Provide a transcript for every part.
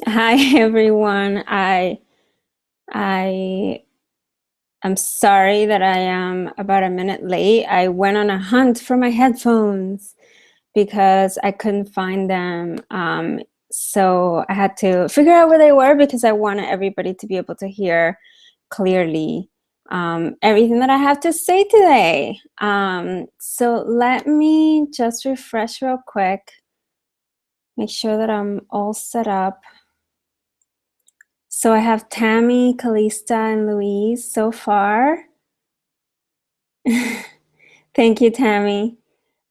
Hi everyone. I am sorry that I am about a minute late. I went on a hunt for my headphones because I couldn't find them. So I had to figure out where they were because I wanted everybody to be able to hear clearly everything that I have to say today. So let me just refresh real quick, make sure that I'm all set up. So I have Tammy, Calista, and Louise so far. Thank you, Tammy.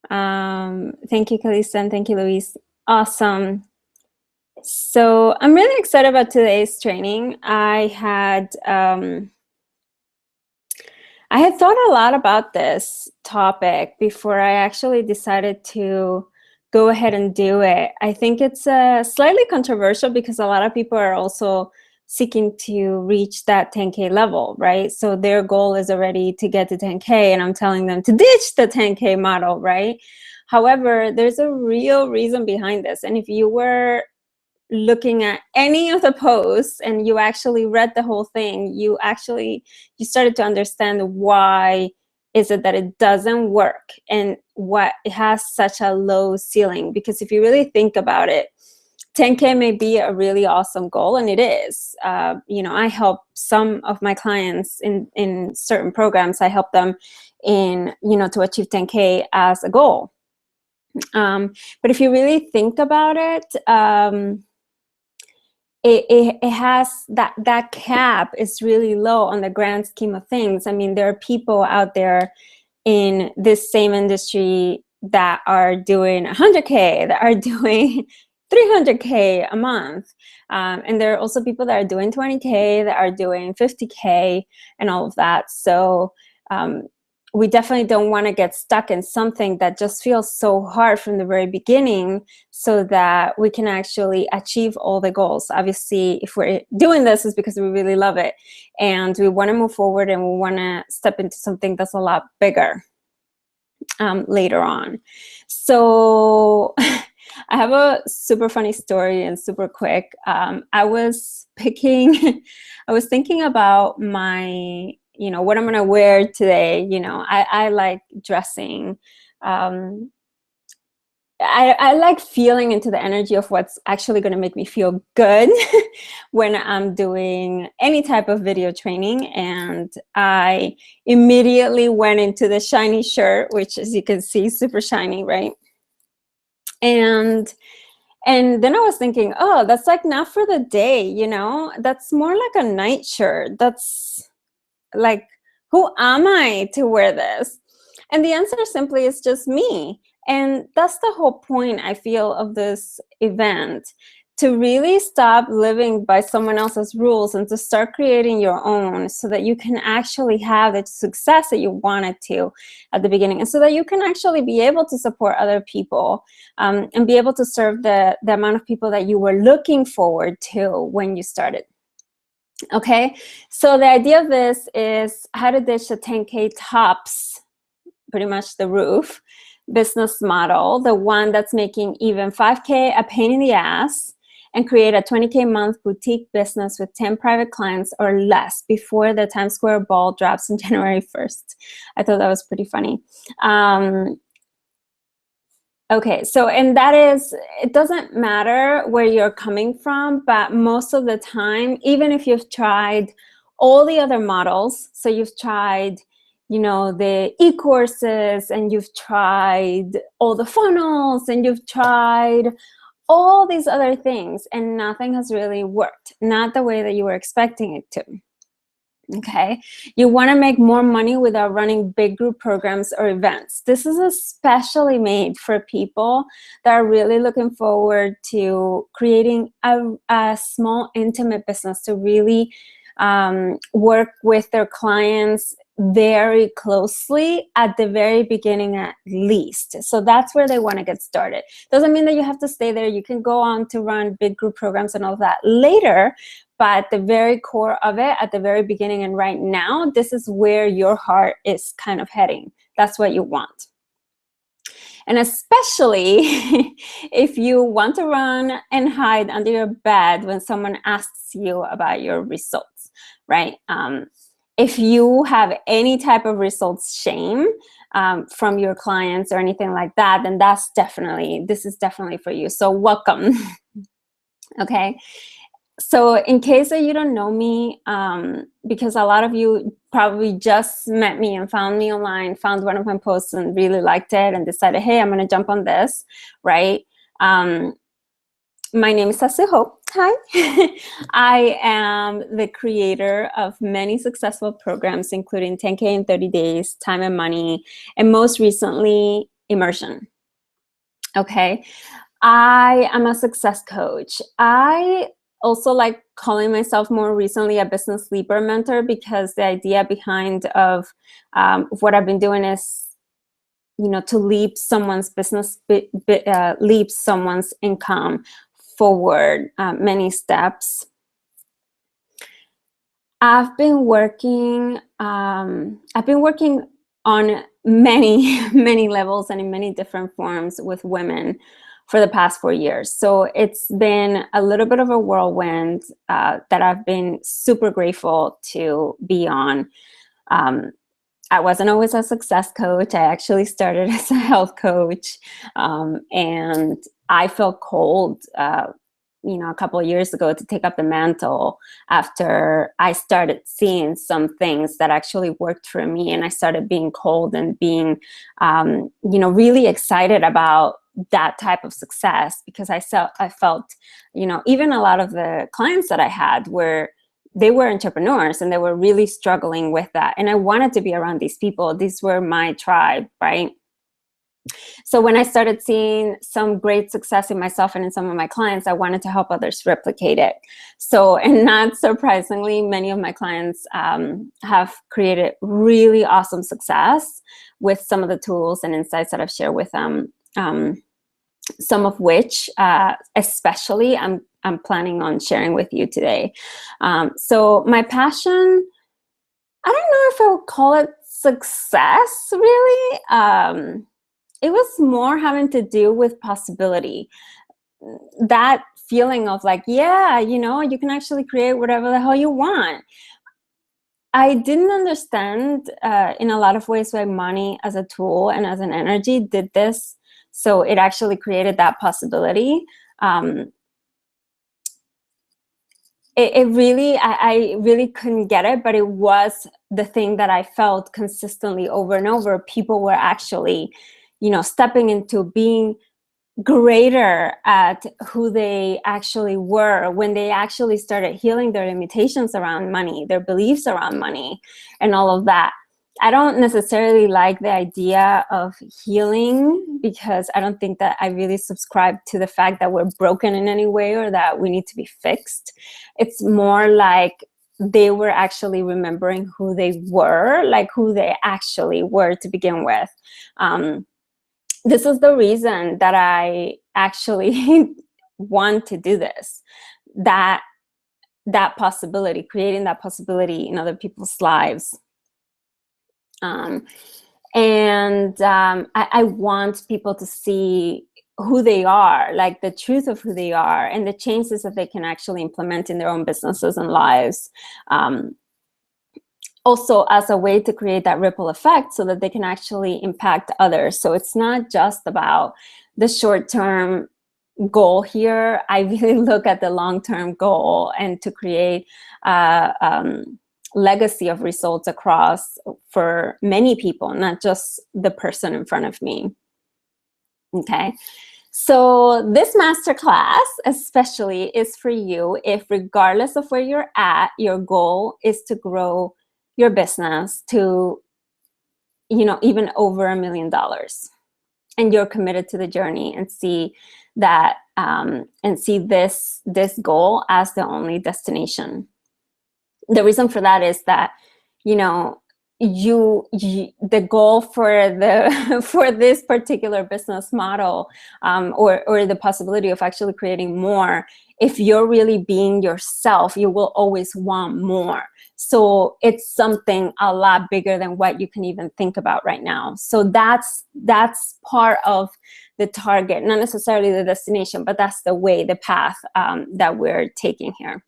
Thank you, Calista, and thank you, Louise. Awesome. So I'm really excited about today's training. I had thought a lot about this topic before I actually decided to go ahead and do it. I think it's slightly controversial because a lot of people are also seeking to reach that 10K level, right? So their goal is already to get to 10K, and I'm telling them to ditch the 10K model, right? However, there's a real reason behind this. And if you were looking at any of the posts and you actually read the whole thing, you started to understand why is it that it doesn't work and what it has such a low ceiling. Because if you really think about it, 10K may be a really awesome goal, and it is. I help some of my clients in certain programs. I help them to achieve 10K as a goal. But if you really think about it, it has that cap is really low on the grand scheme of things. I mean, there are people out there in this same industry that are doing 100K, that are doing 300K a month. And there are also people that are doing 20K, that are doing 50K and all of that. So we definitely don't want to get stuck in something that just feels so hard from the very beginning, so that we can actually achieve all the goals. Obviously, if we're doing this, it's because we really love it and we want to move forward and we want to step into something that's a lot bigger later on. So I have a super funny story and super quick. I was thinking about my, what I'm going to wear today. I like dressing. I like feeling into the energy of what's actually going to make me feel good when I'm doing any type of video training. And I immediately went into the shiny shirt, which, as you can see, super shiny, right? And then I was thinking, oh, that's like not for the day, that's more like a night shirt. That's like, who am I to wear this? And the answer simply is just me. And that's the whole point, I feel, of this event, to really stop living by someone else's rules and to start creating your own, so that you can actually have the success that you wanted to at the beginning, and so that you can actually be able to support other people and be able to serve the amount of people that you were looking forward to when you started. Okay, so the idea of this is how to ditch the 10K tops, pretty much the roof business model, the one that's making even 5K a pain in the ass, and create a 20K month boutique business with 10 private clients or less before the Times Square ball drops on January 1st. I thought that was pretty funny. Okay, so, and that is, it doesn't matter where you're coming from, but most of the time, even if you've tried all the other models, so you've tried, the e-courses, and you've tried all the funnels, and you've tried all these other things, and nothing has really worked, not the way that you were expecting it to. Okay, you want to make more money without running big group programs or events. This is especially made for people that are really looking forward to creating a small, intimate business, to really work with their clients very closely at the very beginning, at least. So that's where they want to get started. Doesn't mean that you have to stay there. You can go on to run big group programs and all that later, but the very core of it, at the very beginning and right now, this is where your heart is kind of heading. That's what you want. And especially if you want to run and hide under your bed when someone asks you about your results, right? If you have any type of results shame from your clients or anything like that, then this is definitely for you. So welcome. Okay. So in case that you don't know me, because a lot of you probably just met me and found me online, found one of my posts and really liked it and decided, hey, I'm going to jump on this, right? My name is Sazzu. Hi. I am the creator of many successful programs, including 10K in 30 days, Time and Money, and most recently, Immersion. Okay. I am a success coach. I also like calling myself more recently a business leaper mentor, because the idea behind of what I've been doing is, to leap someone's business, leap someone's income forward many steps. I've been working on many levels and in many different forms with women for the past 4 years. So it's been a little bit of a whirlwind that I've been super grateful to be on. I wasn't always a success coach. I actually started as a health coach, and I felt cold, a couple of years ago to take up the mantle after I started seeing some things that actually worked for me, and I started being cold and being, really excited about that type of success, because I felt, even a lot of the clients that I had they were entrepreneurs and they were really struggling with that. And I wanted to be around these people. These were my tribe, right? So when I started seeing some great success in myself and in some of my clients, I wanted to help others replicate it. So, and not surprisingly, many of my clients have created really awesome success with some of the tools and insights that I've shared with them. Some of which, especially, I'm planning on sharing with you today. So my passion, I don't know if I would call it success, really. It was more having to do with possibility. That feeling of like, yeah, you can actually create whatever the hell you want. I didn't understand in a lot of ways why money as a tool and as an energy did this. So it actually created that possibility. I really couldn't get it, but it was the thing that I felt consistently over and over. People were actually, stepping into being greater at who they actually were when they actually started healing their limitations around money, their beliefs around money, and all of that. I don't necessarily like the idea of healing, because I don't think that I really subscribe to the fact that we're broken in any way or that we need to be fixed. It's more like they were actually remembering who they were, like who they actually were to begin with. This is the reason that I actually want to do this, that possibility, creating that possibility in other people's lives. I want people to see who they are, like the truth of who they are, and the changes that they can actually implement in their own businesses and lives. Also as a way to create that ripple effect so that they can actually impact others. So it's not just about the short-term goal here. I really look at the long-term goal and to create legacy of results across for many people, not just the person in front of me. Okay. So this masterclass especially is for you if, regardless of where you're at, your goal is to grow your business to, even over $1 million, and you're committed to the journey and see that, and see this goal as the only destination. The reason for that is that, the goal for the for this particular business model, or the possibility of actually creating more, if you're really being yourself, you will always want more. So it's something a lot bigger than what you can even think about right now. So that's part of the target, not necessarily the destination, but that's the way, the path that we're taking here.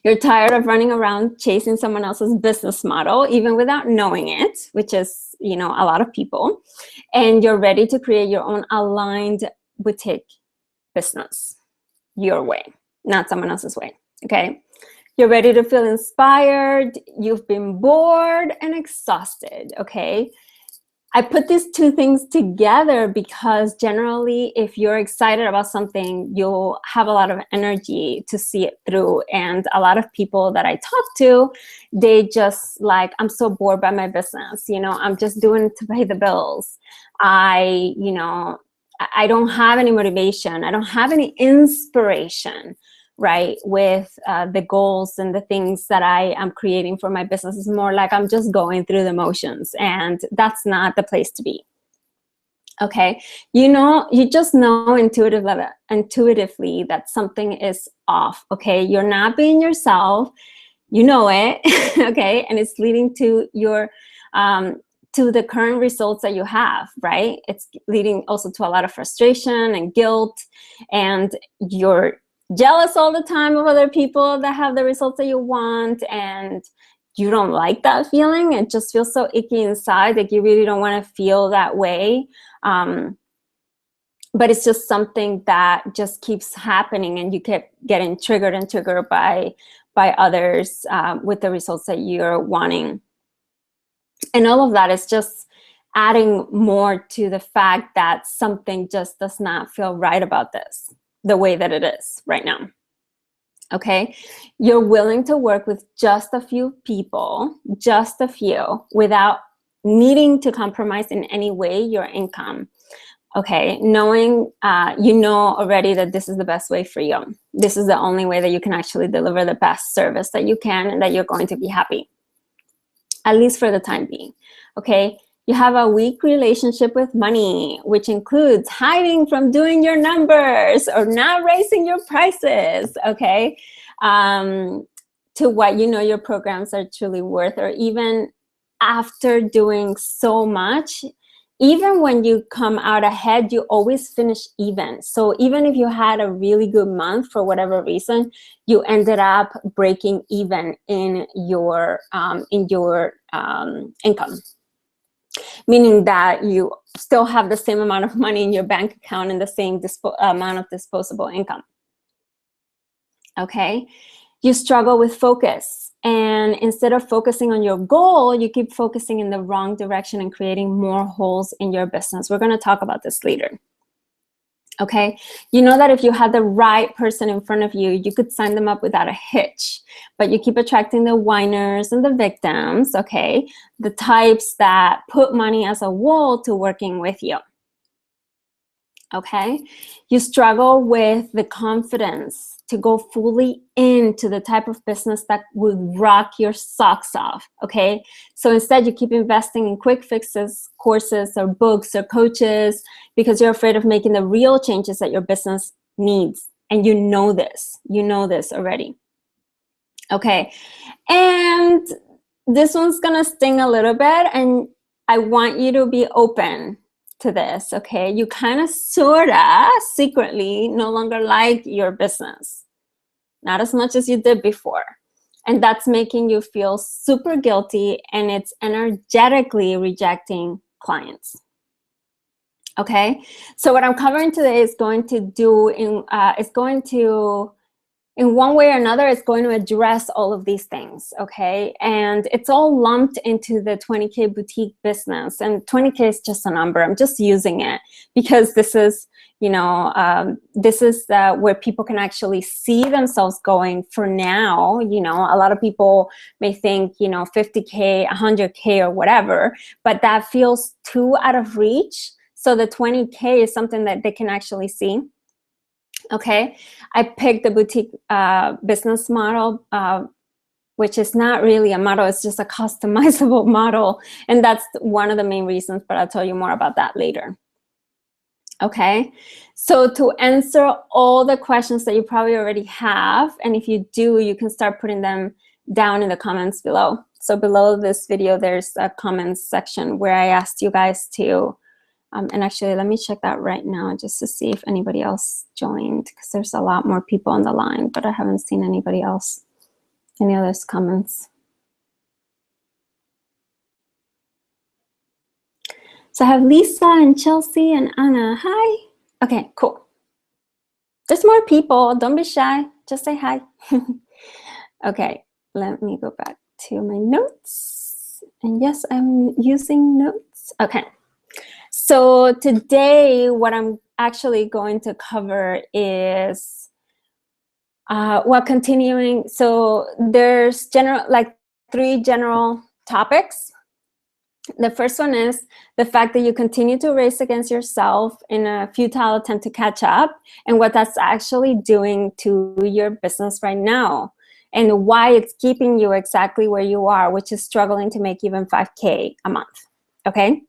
You're tired of running around chasing someone else's business model, even without knowing it, which is, a lot of people. And you're ready to create your own aligned boutique business your way, not someone else's way, okay? You're ready to feel inspired. You've been bored and exhausted, okay? I put these two things together because generally, if you're excited about something, you'll have a lot of energy to see it through. And a lot of people that I talk to, they just like, I'm so bored by my business. I'm just doing it to pay the bills. I don't have any motivation. I don't have any inspiration, right, with the goals and the things that I am creating for my business. Is more like I'm just going through the motions, and that's not the place to be. Okay, you just know intuitively that something is off. Okay, you're not being yourself. You know it. Okay, and it's leading to your to the current results that you have, right? It's leading also to a lot of frustration and guilt, and you're jealous all the time of other people that have the results that you want, and you don't like that feeling. It just feels so icky inside, like you really don't want to feel that way. But it's just something that just keeps happening, and you keep getting triggered and triggered by others with the results that you're wanting. And all of that is just adding more to the fact that something just does not feel right about this, the way that it is right now. Okay, you're willing to work with just a few people, just a few, without needing to compromise in any way your income. Okay, knowing already that this is the best way for you. This is the only way that you can actually deliver the best service that you can, and that you're going to be happy, at least for the time being. Okay, you have a weak relationship with money, which includes hiding from doing your numbers or not raising your prices, okay, to what your programs are truly worth. Or even after doing so much, even when you come out ahead, you always finish even. So even if you had a really good month for whatever reason, you ended up breaking even in your income. Meaning that you still have the same amount of money in your bank account and the same amount of disposable income. Okay, you struggle with focus, and instead of focusing on your goal, you keep focusing in the wrong direction and creating more holes in your business. We're going to talk about this later. Okay, that if you had the right person in front of you, you could sign them up without a hitch, but you keep attracting the whiners and the victims, okay, the types that put money as a wall to working with you. Okay, you struggle with the confidence to go fully into the type of business that would rock your socks off, okay? So instead, you keep investing in quick fixes, courses, or books, or coaches, because you're afraid of making the real changes that your business needs. And you know this already. Okay, and this one's gonna sting a little bit, and I want you to be open to this, okay? You kind of, sorta, secretly no longer like your business. Not as much as you did before. And that's making you feel super guilty, and it's energetically rejecting clients. Okay? So what I'm covering today is going to in one way or another, it's going to address all of these things, okay? And it's all lumped into the 20K boutique business. And 20K is just a number. I'm just using it because this is, where people can actually see themselves going for now. A lot of people may think, 50K, 100K or whatever, but that feels too out of reach. So the 20K is something that they can actually see. Okay, I picked the boutique business model which is not really a model, it's just a customizable model. And that's one of the main reasons, but I'll tell you more about that later. Okay, so to answer all the questions that you probably already have, and if you do, you can start putting them down in the comments below. So below this video, there's a comments section where I asked you guys to, and actually let me check that right now just to see if anybody else joined, because there's a lot more people on the line, but I haven't seen anybody else, any others comments. So I have Lisa and Chelsea and Anna. Hi. Okay, cool. There's more people. Don't be shy. Just say hi. Okay, let me go back to my notes. And yes, I'm using notes. Okay. So today, what I'm actually going to cover is continuing. So there's three general topics. The first one is the fact that you continue to race against yourself in a futile attempt to catch up, and what that's actually doing to your business right now, and why it's keeping you exactly where you are, which is struggling to make even 5K a month, okay?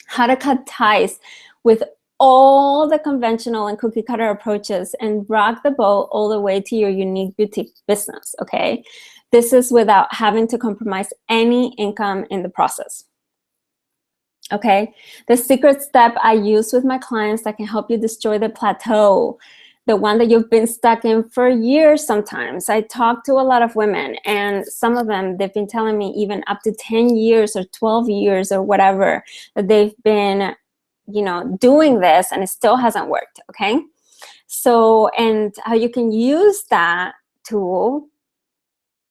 How to cut ties with all the conventional and cookie cutter approaches and rock the boat all the way to your unique boutique business, okay? This is without having to compromise any income in the process. Okay, the secret step I use with my clients that can help you destroy the plateau, the one that you've been stuck in for years sometimes. I talk to a lot of women, and some of them, they've been telling me even up to 10 years or 12 years or whatever, that they've been, you know, doing this and it still hasn't worked, okay? So, and how you can use that tool,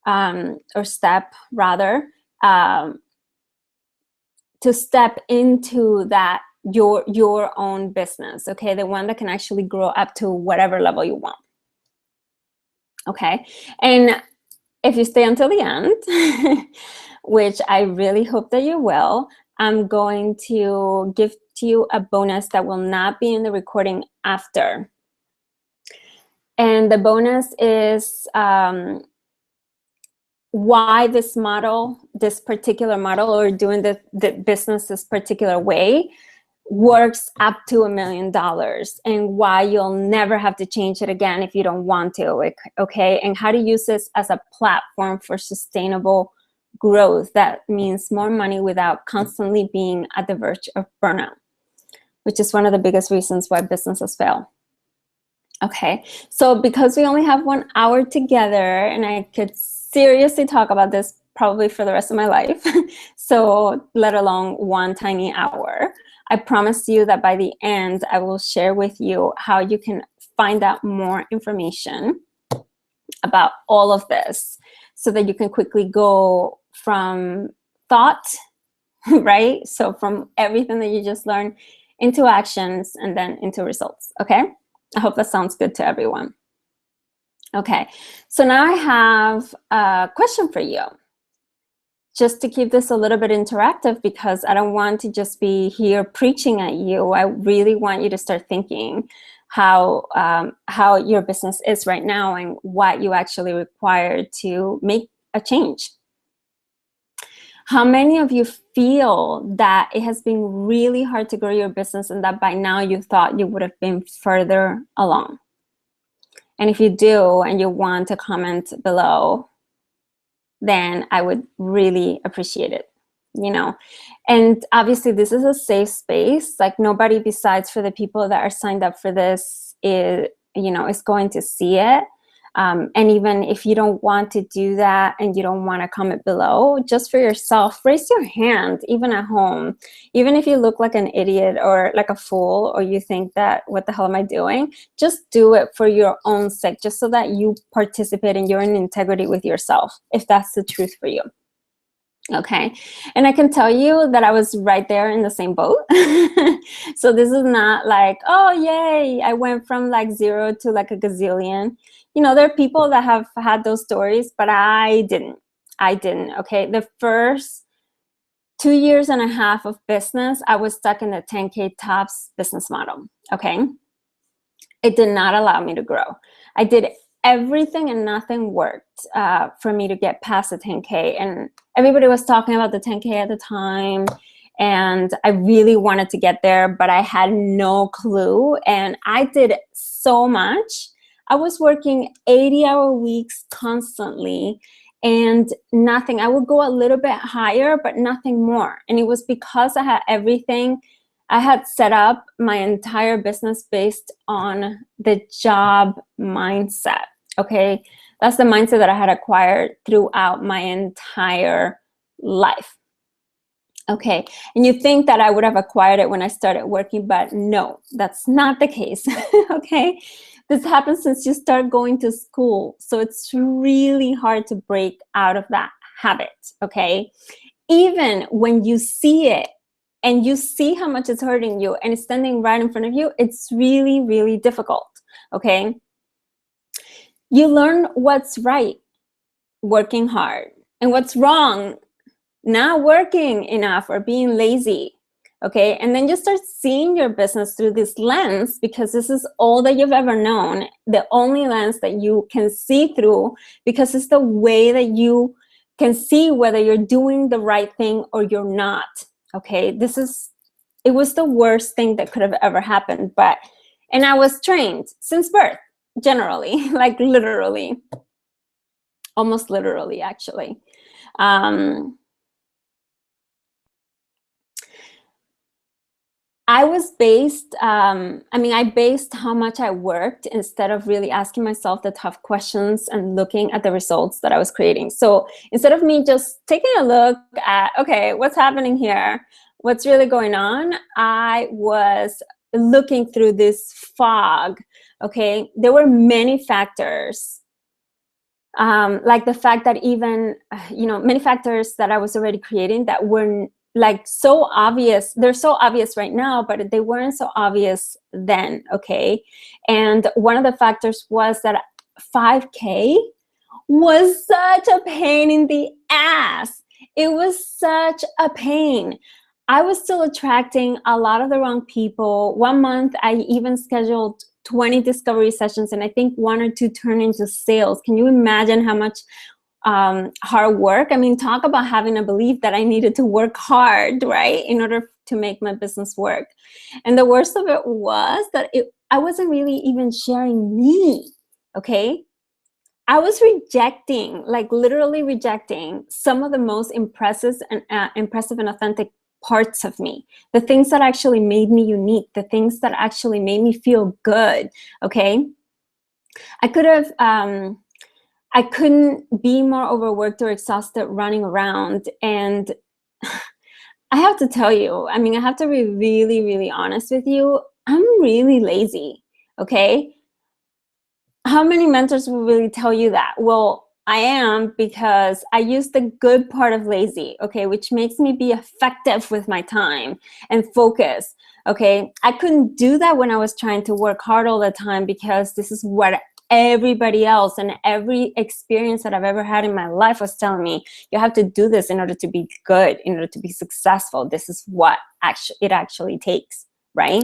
or step rather, to step into that your own business, okay? The one that can actually grow up to whatever level you want, okay? And if you stay until the end, which I really hope that you will, I'm going to give to you a bonus that will not be in the recording after. And the bonus is why this model, this particular model, or doing the business this particular way works up to $1 million, and why you'll never have to change it again if you don't want to, okay? And how to use this as a platform for sustainable growth that means more money without constantly being at the verge of burnout, which is one of the biggest reasons why businesses fail. Okay, so because we only have 1 hour together, and I could seriously talk about this probably for the rest of my life, so let alone 1 tiny hour, I promise you that by the end, I will share with you how you can find out more information about all of this so that you can quickly go from thought, right? So from everything that you just learned into actions and then into results, okay? I hope that sounds good to everyone. Okay, so now I have a question for you, just to keep this a little bit interactive, because I don't want to just be here preaching at you. I really want you to start thinking how your business is right now and what you actually require to make a change. How many of you feel that it has been really hard to grow your business and that by now you thought you would have been further along? And if you do and you want to comment below, then I would really appreciate it, you know? And obviously this is a safe space. Like, nobody besides for the people that are signed up for this is, you know, is going to see it. And even if you don't want to do that and you don't want to comment below, just for yourself, raise your hand, even at home. Even if you look like an idiot or like a fool, or you think that, what the hell am I doing? Just do it for your own sake, just so that you participate and you're in integrity with yourself, if that's the truth for you. Okay, and I can tell you that I was right there in the same boat. So this is not like, oh yay, I went from like 0 to like a gazillion. You know, there are people that have had those stories, but I didn't, okay? The first 2.5 years of business, I was stuck in the 10K tops business model, okay? It did not allow me to grow. I did everything and nothing worked for me to get past the 10K. And everybody was talking about the 10K at the time. And I really wanted to get there, but I had no clue. And I did so much. I was working 80-hour weeks constantly and nothing. I would go a little bit higher, but nothing more. And it was because I had everything. I had set up my entire business based on the job mindset, okay? That's the mindset that I had acquired throughout my entire life. Okay, and you think that I would have acquired it when I started working, but no, that's not the case, okay? This happens since you start going to school, so it's really hard to break out of that habit, okay? Even when you see it and you see how much it's hurting you and it's standing right in front of you, it's really, really difficult, okay? You learn what's right, working hard, and what's wrong, not working enough or being lazy, okay? And then you start seeing your business through this lens because this is all that you've ever known, the only lens that you can see through, because it's the way that you can see whether you're doing the right thing or you're not, okay? It was the worst thing that could have ever happened, and I was trained since birth, generally, like literally, almost literally, actually. I based how much I worked instead of really asking myself the tough questions and looking at the results that I was creating. So instead of me just taking a look at, okay, what's happening here? What's really going on? I was looking through this fog, okay? There were many factors, like the fact that even, many factors that I was already creating that were like so obvious. They're so obvious right now, but they weren't so obvious then, okay? And one of the factors was that 5K was such a pain in the ass. It was such a pain. I was still attracting a lot of the wrong people. One month, I even scheduled 20 discovery sessions, and I think 1 or 2 turned into sales. Can you imagine how much hard work? I mean, talk about having a belief that I needed to work hard, right, in order to make my business work. And the worst of it was that I wasn't really even sharing me, okay? I was rejecting, like literally rejecting some of the most impressive and authentic parts of me, the things that actually made me unique, the things that actually made me feel good, okay? I couldn't be more overworked or exhausted running around. And I have to tell you, I mean, I have to be really, really honest with you. I'm really lazy, okay? How many mentors will really tell you that? Well, I am, because I use the good part of lazy, okay, which makes me be effective with my time and focus, okay? I couldn't do that when I was trying to work hard all the time, because this is what everybody else and every experience that I've ever had in my life was telling me, you have to do this in order to be good, in order to be successful. This is what it actually takes, right?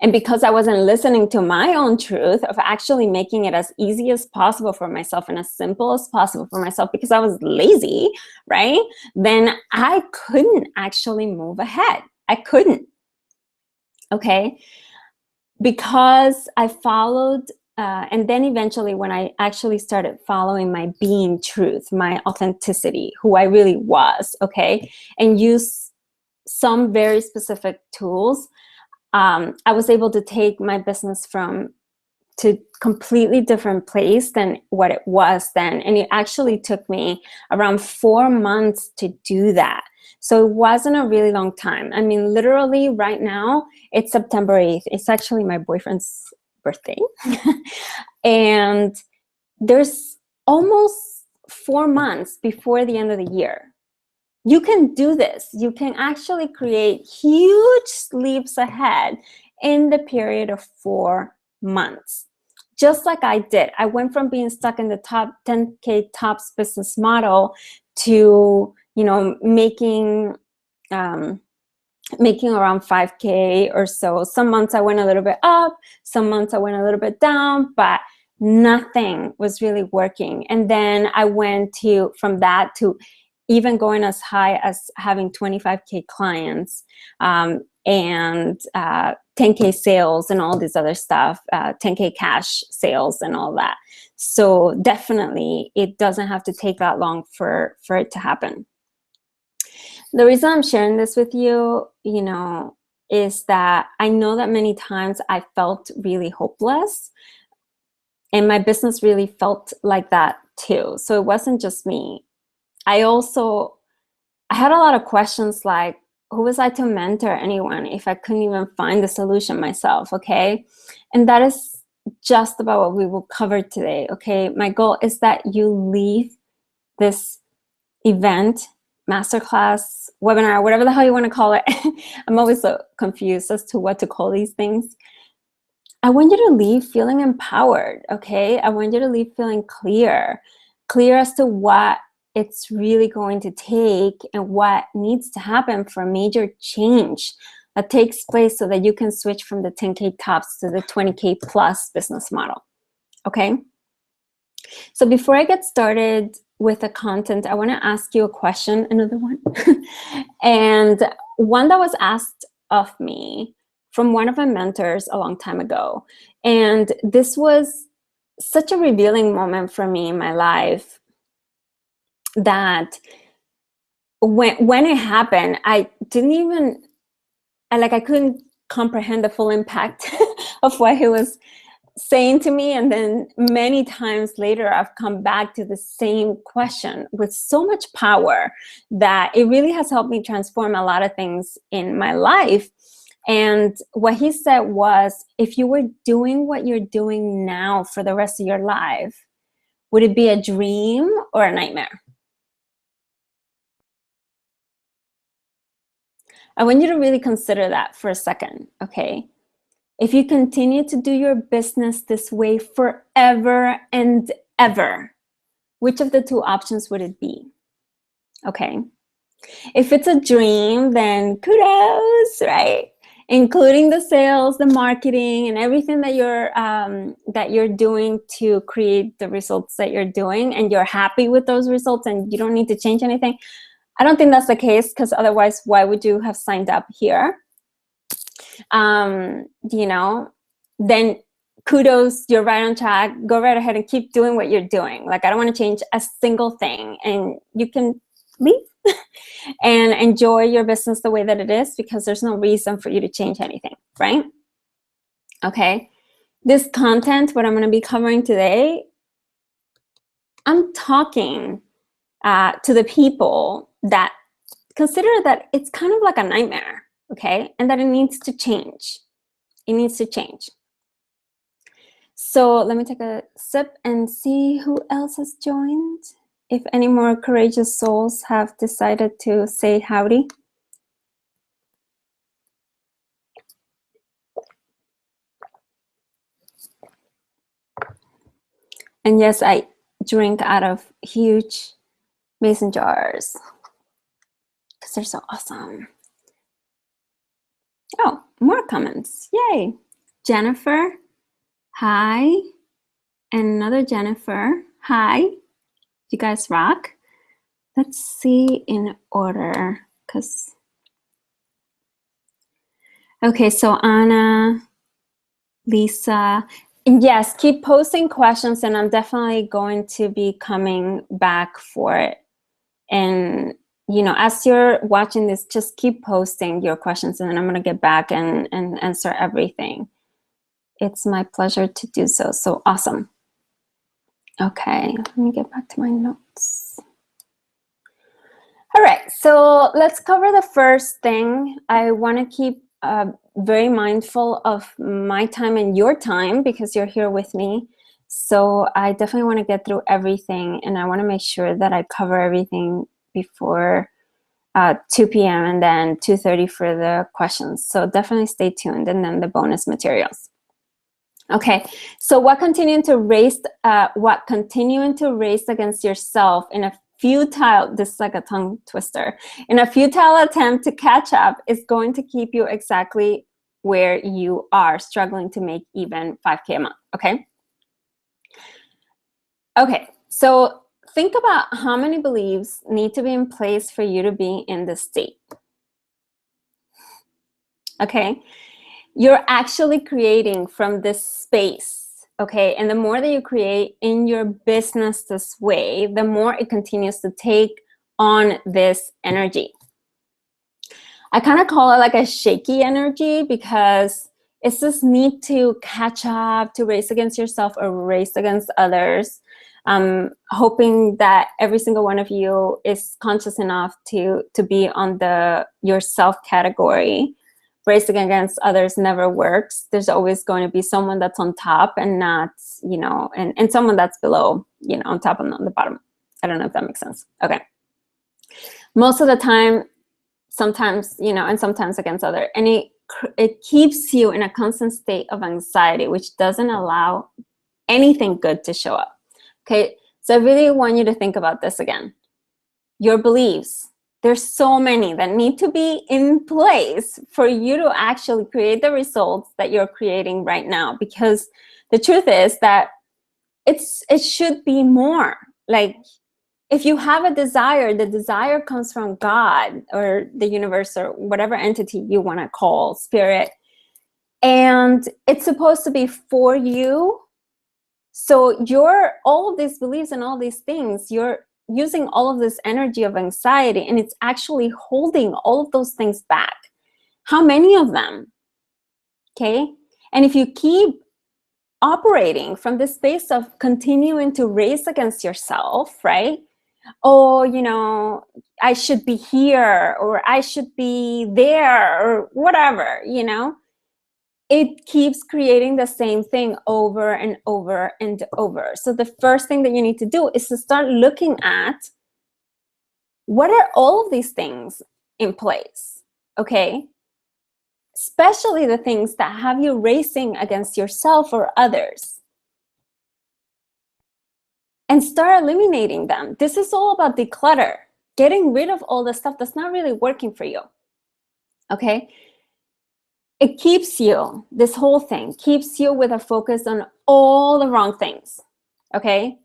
And because I wasn't listening to my own truth of actually making it as easy as possible for myself and as simple as possible for myself, because I was lazy, right? Then I couldn't actually move ahead. I couldn't, okay? Because I followed, and then eventually when I actually started following my being truth, my authenticity, who I really was, okay? And use some very specific tools, I was able to take my business to completely different place than what it was then. And it actually took me around 4 months to do that. So it wasn't a really long time. I mean, literally right now, it's September 8th. It's actually my boyfriend's birthday. And there's almost 4 months before the end of the year. You can do this. You can actually create huge leaps ahead in the period of 4 months. Just like I did. I went from being stuck in the top 10K tops business model to, making around 5K or so. Some months I went a little bit up, some months I went a little bit down, but Nothing was really working. And then I went from that to even going as high as having 25K clients, and 10K sales and all this other stuff, 10K cash sales and all that. So definitely it doesn't have to take that long for it to happen. The reason I'm sharing this with you, is that I know that many times I felt really hopeless, and my business really felt like that too. So it wasn't just me. I had a lot of questions like, who was I to mentor anyone if I couldn't even find the solution myself, okay? And that is just about what we will cover today, okay? My goal is that you leave this event, masterclass, webinar, whatever the hell you want to call it. I'm always so confused as to what to call these things. I want you to leave feeling empowered, okay? I want you to leave feeling clear as to what it's really going to take and what needs to happen for a major change that takes place so that you can switch from the 10K tops to the 20K plus business model, okay? So before I get started with the content, I want to ask you a question, another one, and one that was asked of me from one of my mentors a long time ago. And this was such a revealing moment for me in my life that when it happened, I couldn't comprehend the full impact of what he was saying to me. And then many times later, I've come back to the same question with so much power that it really has helped me transform a lot of things in my life. And what he said was, if you were doing what you're doing now for the rest of your life, would it be a dream or a nightmare? I want you to really consider that for a second, okay? If you continue to do your business this way forever and ever, which of the two options would it be? Okay. If it's a dream, then kudos, right? Including the sales, the marketing, and everything that you're doing to create the results that you're doing, and you're happy with those results and you don't need to change anything. I don't think that's the case, because otherwise, why would you have signed up here? Then kudos, you're right on track. Go right ahead and keep doing what you're doing. Like, I don't want to change a single thing, and you can leave and enjoy your business the way that it is, because there's no reason for you to change anything, right? Okay. This content, what I'm going to be covering today, I'm talking to the people that consider that it's kind of like a nightmare, okay? And that it needs to change. It needs to change. So let me take a sip and see who else has joined. If any more courageous souls have decided to say howdy. And yes, I drink out of huge mason jars because they're so awesome. Oh, more comments. Yay. Jennifer, hi. And another Jennifer, hi. You guys rock. Let's see in order, because... Okay, so Anna, Lisa, yes, keep posting questions, and I'm definitely going to be coming back for it. And, as you're watching this, just keep posting your questions, and then I'm going to get back and answer everything. It's my pleasure to do so. So awesome. Okay, let me get back to my notes. All right, so let's cover the first thing. I want to keep very mindful of my time and your time, because you're here with me. So I definitely want to get through everything, and I want to make sure that I cover everything before 2 p.m. and then 2:30 for the questions. So definitely stay tuned, and then the bonus materials. Okay, so what continuing to race against yourself in a futile, this is like a tongue twister, in a futile attempt to catch up is going to keep you exactly where you are, struggling to make even 5K a month, okay? Okay, so think about how many beliefs need to be in place for you to be in this state. Okay, you're actually creating from this space. Okay, and the more that you create in your business this way, the more it continues to take on this energy. I kind of call it like a shaky energy because it's this need to catch up, to race against yourself or race against others. Hoping that every single one of you is conscious enough to be on the yourself category. Racing against others never works. There's always going to be someone that's on top and not, you know, and someone that's below, you know, on top and on the bottom. I don't know if that makes sense. Okay. Most of the time, sometimes, you know, and sometimes against other. And it keeps you in a constant state of anxiety, which doesn't allow anything good to show up. Okay, so I really want you to think about this again. Your beliefs, there's so many that need to be in place for you to actually create the results that you're creating right now. Because the truth is that it should be more. Like, if you have a desire, the desire comes from God or the universe or whatever entity you want to call spirit. And it's supposed to be for you. So all of these beliefs and all these things, you're using all of this energy of anxiety, and it's actually holding all of those things back. How many of them? Okay. And if you keep operating from this space of continuing to race against yourself, right? Oh, you know, I should be here or I should be there or whatever, you know, it keeps creating the same thing over and over and over. So the first thing that you need to do is to start looking at what are all of these things in place, okay? Especially the things that have you racing against yourself or others. And start eliminating them. This is all about declutter, getting rid of all the stuff that's not really working for you, okay? It keeps you, this whole thing, keeps you with a focus on all the wrong things, okay?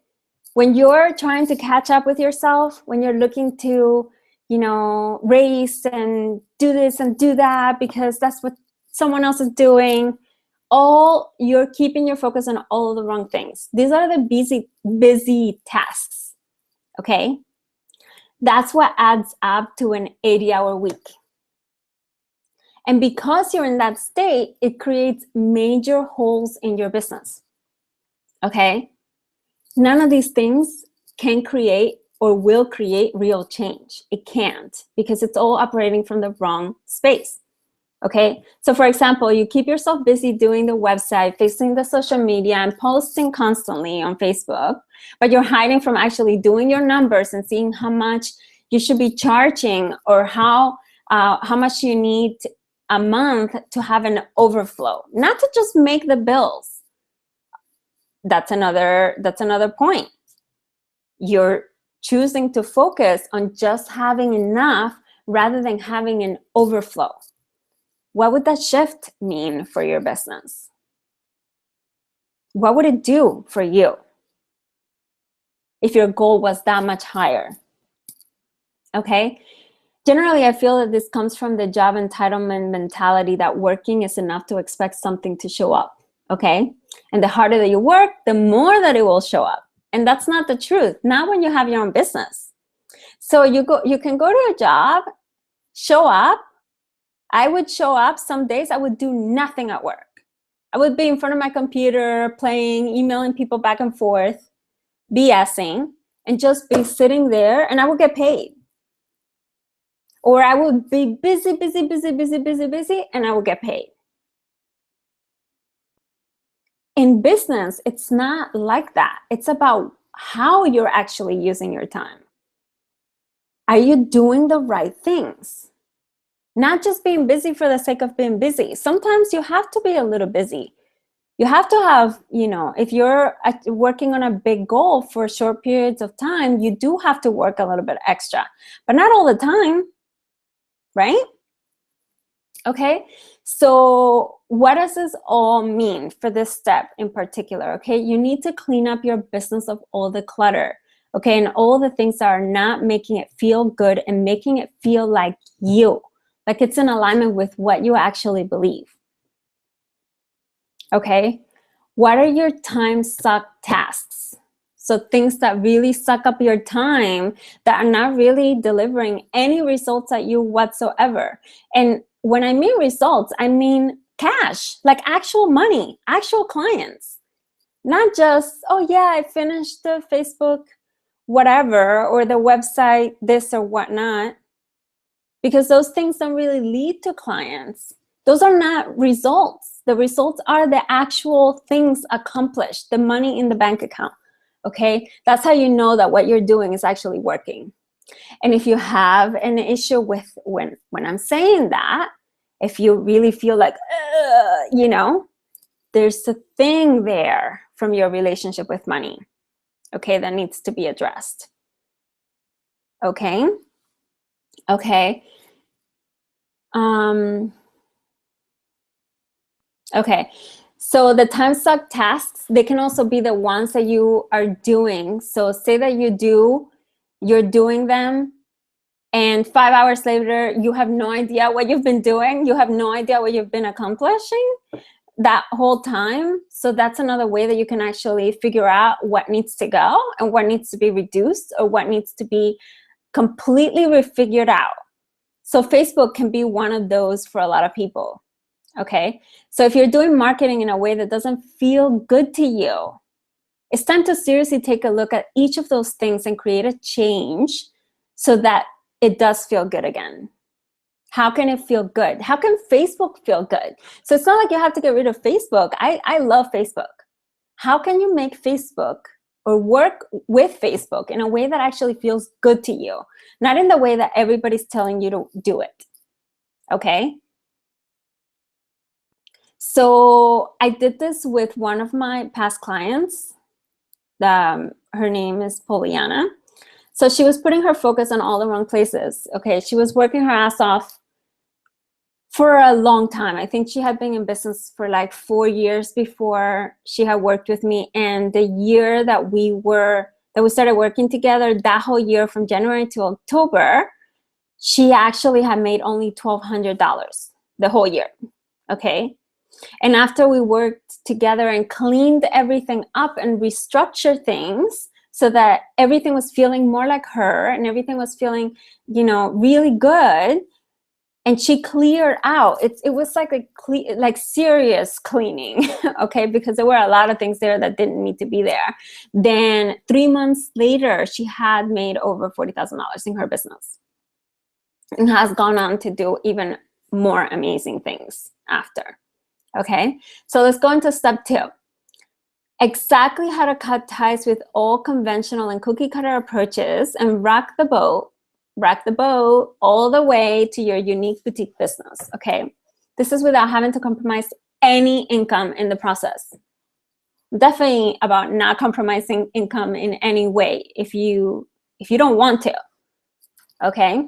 When you're trying to catch up with yourself, when you're looking to, you know, race and do this and do that because that's what someone else is doing, you're keeping your focus on all of the wrong things. These are the busy tasks, okay? That's what adds up to an 80-hour week. And because you're in that state, it creates major holes in your business, okay? None of these things can create or will create real change. It can't, because it's all operating from the wrong space, okay? So for example, you keep yourself busy doing the website, facing the social media and posting constantly on Facebook, but you're hiding from actually doing your numbers and seeing how much you should be charging or how much you need a month to have an overflow, not to just make the bills. That's another point. You're choosing to focus on just having enough rather than having an overflow. What would that shift mean for your business? What would it do for you if your goal was that much higher? Okay? Generally, I feel that this comes from the job entitlement mentality that working is enough to expect something to show up, okay? And the harder that you work, the more that it will show up. And that's not the truth, not when you have your own business. So you can go to a job, show up. I would show up some days, I would do nothing at work. I would be in front of my computer, playing, emailing people back and forth, BSing, and just be sitting there, and I would get paid. Or I would be busy, and I would get paid. In business, it's not like that. It's about how you're actually using your time. Are you doing the right things? Not just being busy for the sake of being busy. Sometimes you have to be a little busy. You have to have, you know, if you're working on a big goal for short periods of time, you do have to work a little bit extra, but not all the time. Right? Okay, so what does this all mean for this step in particular? Okay, you need to clean up your business of all the clutter, okay, and all the things that are not making it feel good and making it feel like you, like it's in alignment with what you actually believe. Okay, what are your time suck tasks? So things that really suck up your time that are not really delivering any results at you whatsoever. And when I mean results, I mean cash, like actual money, actual clients. Not just, oh yeah, I finished the Facebook whatever or the website this or whatnot, because those things don't really lead to clients. Those are not results. The results are the actual things accomplished, the money in the bank account. Okay, that's how you know that what you're doing is actually working. And if you have an issue with when I'm saying that, if you really feel like, you know, there's a thing there from your relationship with money, okay, that needs to be addressed. Okay, okay. Okay, so the time suck tasks, they can also be the ones that you are doing. So say that you're doing them, and 5 hours later, you have no idea what you've been doing. You have no idea what you've been accomplishing that whole time. So that's another way that you can actually figure out what needs to go and what needs to be reduced or what needs to be completely refigured out. So Facebook can be one of those for a lot of people. Okay, so if you're doing marketing in a way that doesn't feel good to you, it's time to seriously take a look at each of those things and create a change so that it does feel good again. How can it feel good? How can Facebook feel good? So it's not like you have to get rid of Facebook. I love Facebook. How can you make Facebook or work with Facebook in a way that actually feels good to you? Not in the way that everybody's telling you to do it. Okay? So I did this with one of my past clients. Her name is Poliana. So she was putting her focus on all the wrong places. Okay, she was working her ass off for a long time. I think she had been in business for like 4 years before she had worked with me. And the year that we started working together, that whole year from January to October, she actually had made only $1,200 the whole year. Okay. And after we worked together and cleaned everything up and restructured things so that everything was feeling more like her and everything was feeling, you know, really good, and she cleared out. It was like serious cleaning, okay, because there were a lot of things there that didn't need to be there. Then 3 months later, she had made over $40,000 in her business and has gone on to do even more amazing things after. Okay, so let's go into step 2. Exactly how to cut ties with all conventional and cookie cutter approaches and rock the boat all the way to your unique boutique business. Okay, this is without having to compromise any income in the process. Definitely about not compromising income in any way if you don't want to. Okay.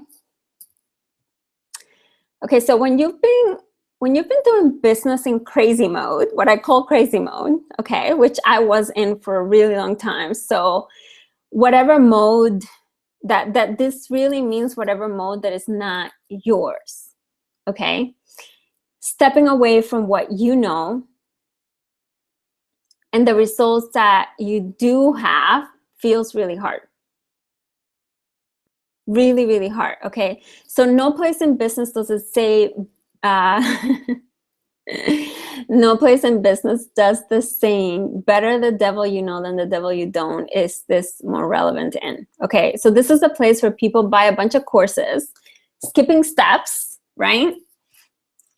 Okay, so when you've been doing business in crazy mode, what I call crazy mode, okay, which I was in for a really long time. So whatever mode that this really means, whatever mode that is not yours, okay? Stepping away from what you know and the results that you do have feels really hard. Really, really hard, okay? So no place in business does it say, no place in business does the saying, better the devil you know than the devil you don't, is this more relevant in. Okay, so this is a place where people buy a bunch of courses, skipping steps, right?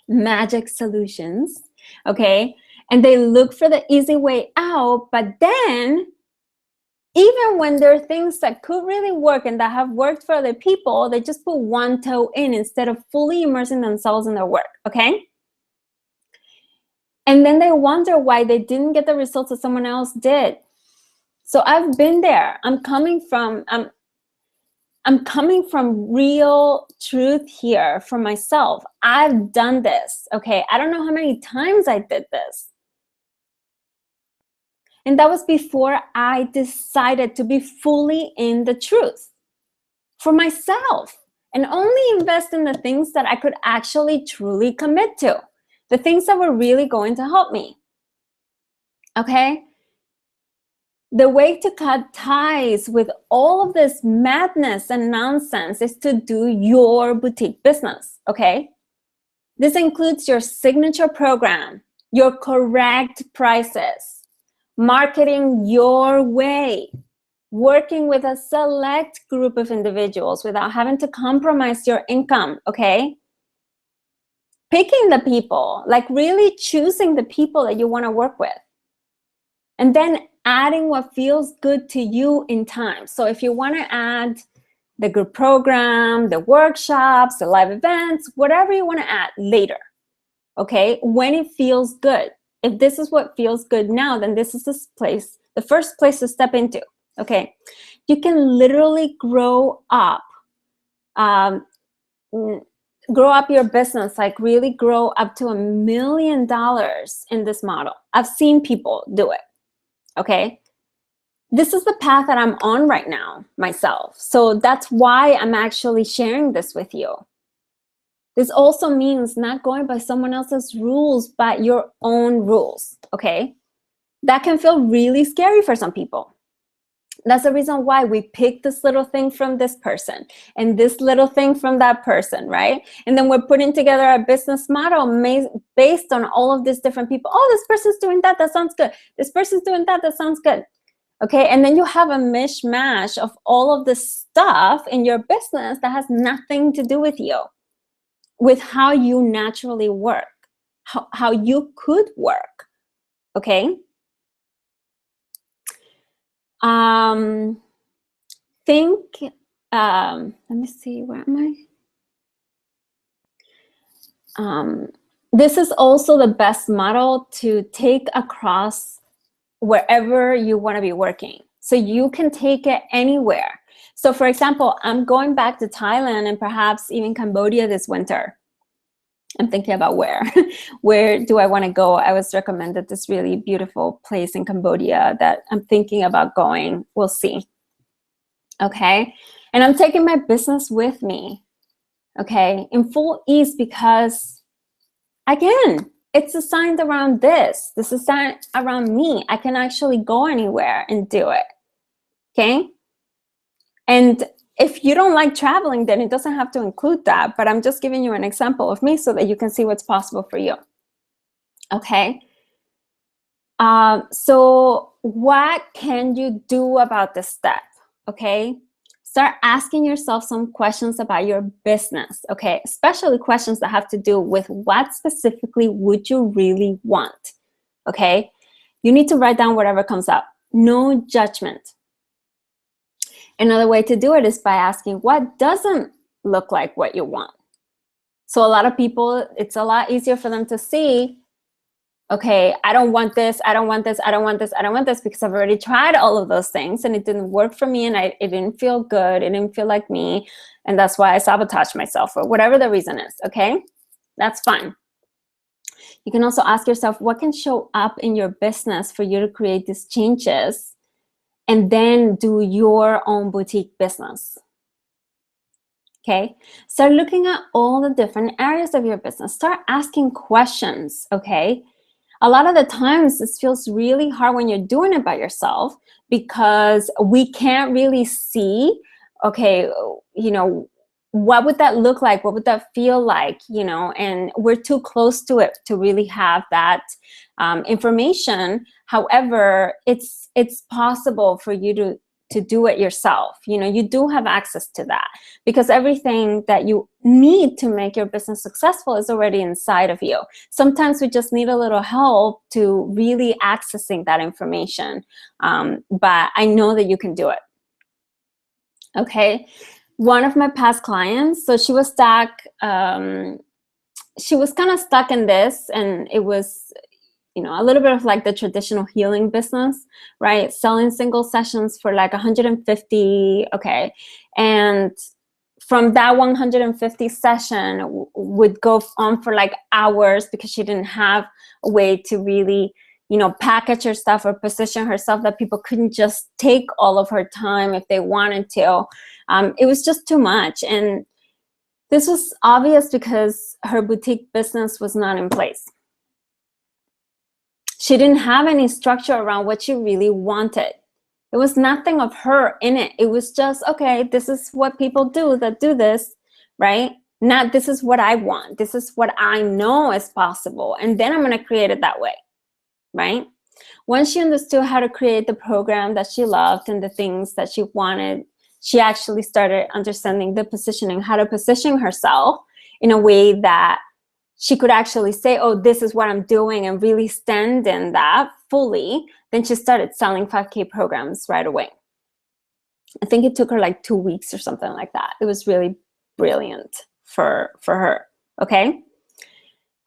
Magic solutions, okay? And they look for the easy way out, but then even when there are things that could really work and that have worked for other people, they just put one toe in instead of fully immersing themselves in their work, okay? And then they wonder why they didn't get the results that someone else did. So I've been there. I'm coming from, I'm coming from real truth here for myself. I've done this, okay? I don't know how many times I did this. And that was before I decided to be fully in the truth for myself and only invest in the things that I could actually truly commit to, the things that were really going to help me, okay? The way to cut ties with all of this madness and nonsense is to do your boutique business, okay? This includes your signature program, your correct prices, marketing your way, working with a select group of individuals without having to compromise your income, okay? Picking the people, like really choosing the people that you want to work with. And then adding what feels good to you in time. So if you want to add the group program, the workshops, the live events, whatever you want to add later, okay? When it feels good. If this is what feels good now, then this is the first place to step into, okay? You can literally grow up your business, like really grow up to $1 million in this model. I've seen people do it. Okay, this is the path that I'm on right now myself. So that's why I'm actually sharing this with you. This also means not going by someone else's rules, but your own rules, okay? That can feel really scary for some people. That's the reason why we pick this little thing from this person and this little thing from that person, right? And then we're putting together a business model based on all of these different people. Oh, this person's doing that, that sounds good. This person's doing that, that sounds good. Okay, and then you have a mishmash of all of this stuff in your business that has nothing to do with you, with how you naturally work, how you could work, okay? Let me see, where am I? This is also the best model to take across wherever you want to be working. So you can take it anywhere. So for example, I'm going back to Thailand and perhaps even Cambodia this winter. I'm thinking about where do I want to go? I was recommended this really beautiful place in Cambodia that I'm thinking about going. We'll see. Okay. And I'm taking my business with me. Okay. In full ease, because again, it's assigned around this. This is assigned around me. I can actually go anywhere and do it. Okay. And if you don't like traveling, then it doesn't have to include that. But I'm just giving you an example of me so that you can see what's possible for you. Okay. So what can you do about this step? Okay. Start asking yourself some questions about your business. Okay. Especially questions that have to do with what specifically would you really want. Okay. You need to write down whatever comes up. No judgment. Another way to do it is by asking what doesn't look like what you want. So a lot of people, it's a lot easier for them to see, okay, I don't want this, I don't want this, I don't want this, I don't want this, because I've already tried all of those things and it didn't work for me, and it didn't feel good, it didn't feel like me, and that's why I sabotaged myself, or whatever the reason is, okay? That's fine. You can also ask yourself, what can show up in your business for you to create these changes and then do your own boutique business? Okay, start looking at all the different areas of your business. Start asking questions, okay? A lot of the times this feels really hard when you're doing it by yourself, because we can't really see, okay, you know, what would that look like? What would that feel like? You know, and we're too close to it to really have that information. However, it's possible for you to do it yourself. You know, you do have access to that, because everything that you need to make your business successful is already inside of you. Sometimes we just need a little help to really accessing that information. But I know that you can do it. Okay. One of my past clients, so she was stuck, she was kind of stuck in this, and it was, a little bit of like the traditional healing business, right? Selling single sessions for like 150, okay. And from that 150 session would go on for like hours because she didn't have a way to really, package her stuff or position herself that people couldn't just take all of her time if they wanted to. It was just too much. And this was obvious because her boutique business was not in place. She didn't have any structure around what she really wanted. There was nothing of her in it. It was just, okay, this is what people do that do this, right? Not this is what I want. This is what I know is possible. And then I'm going to create it that way, right? Once she understood how to create the program that she loved and the things that she wanted, she actually started understanding the positioning, how to position herself in a way that she could actually say, oh, this is what I'm doing, and really stand in that fully. Then she started selling 5K programs right away. I think it took her like 2 weeks or something like that. It was really brilliant for her, okay?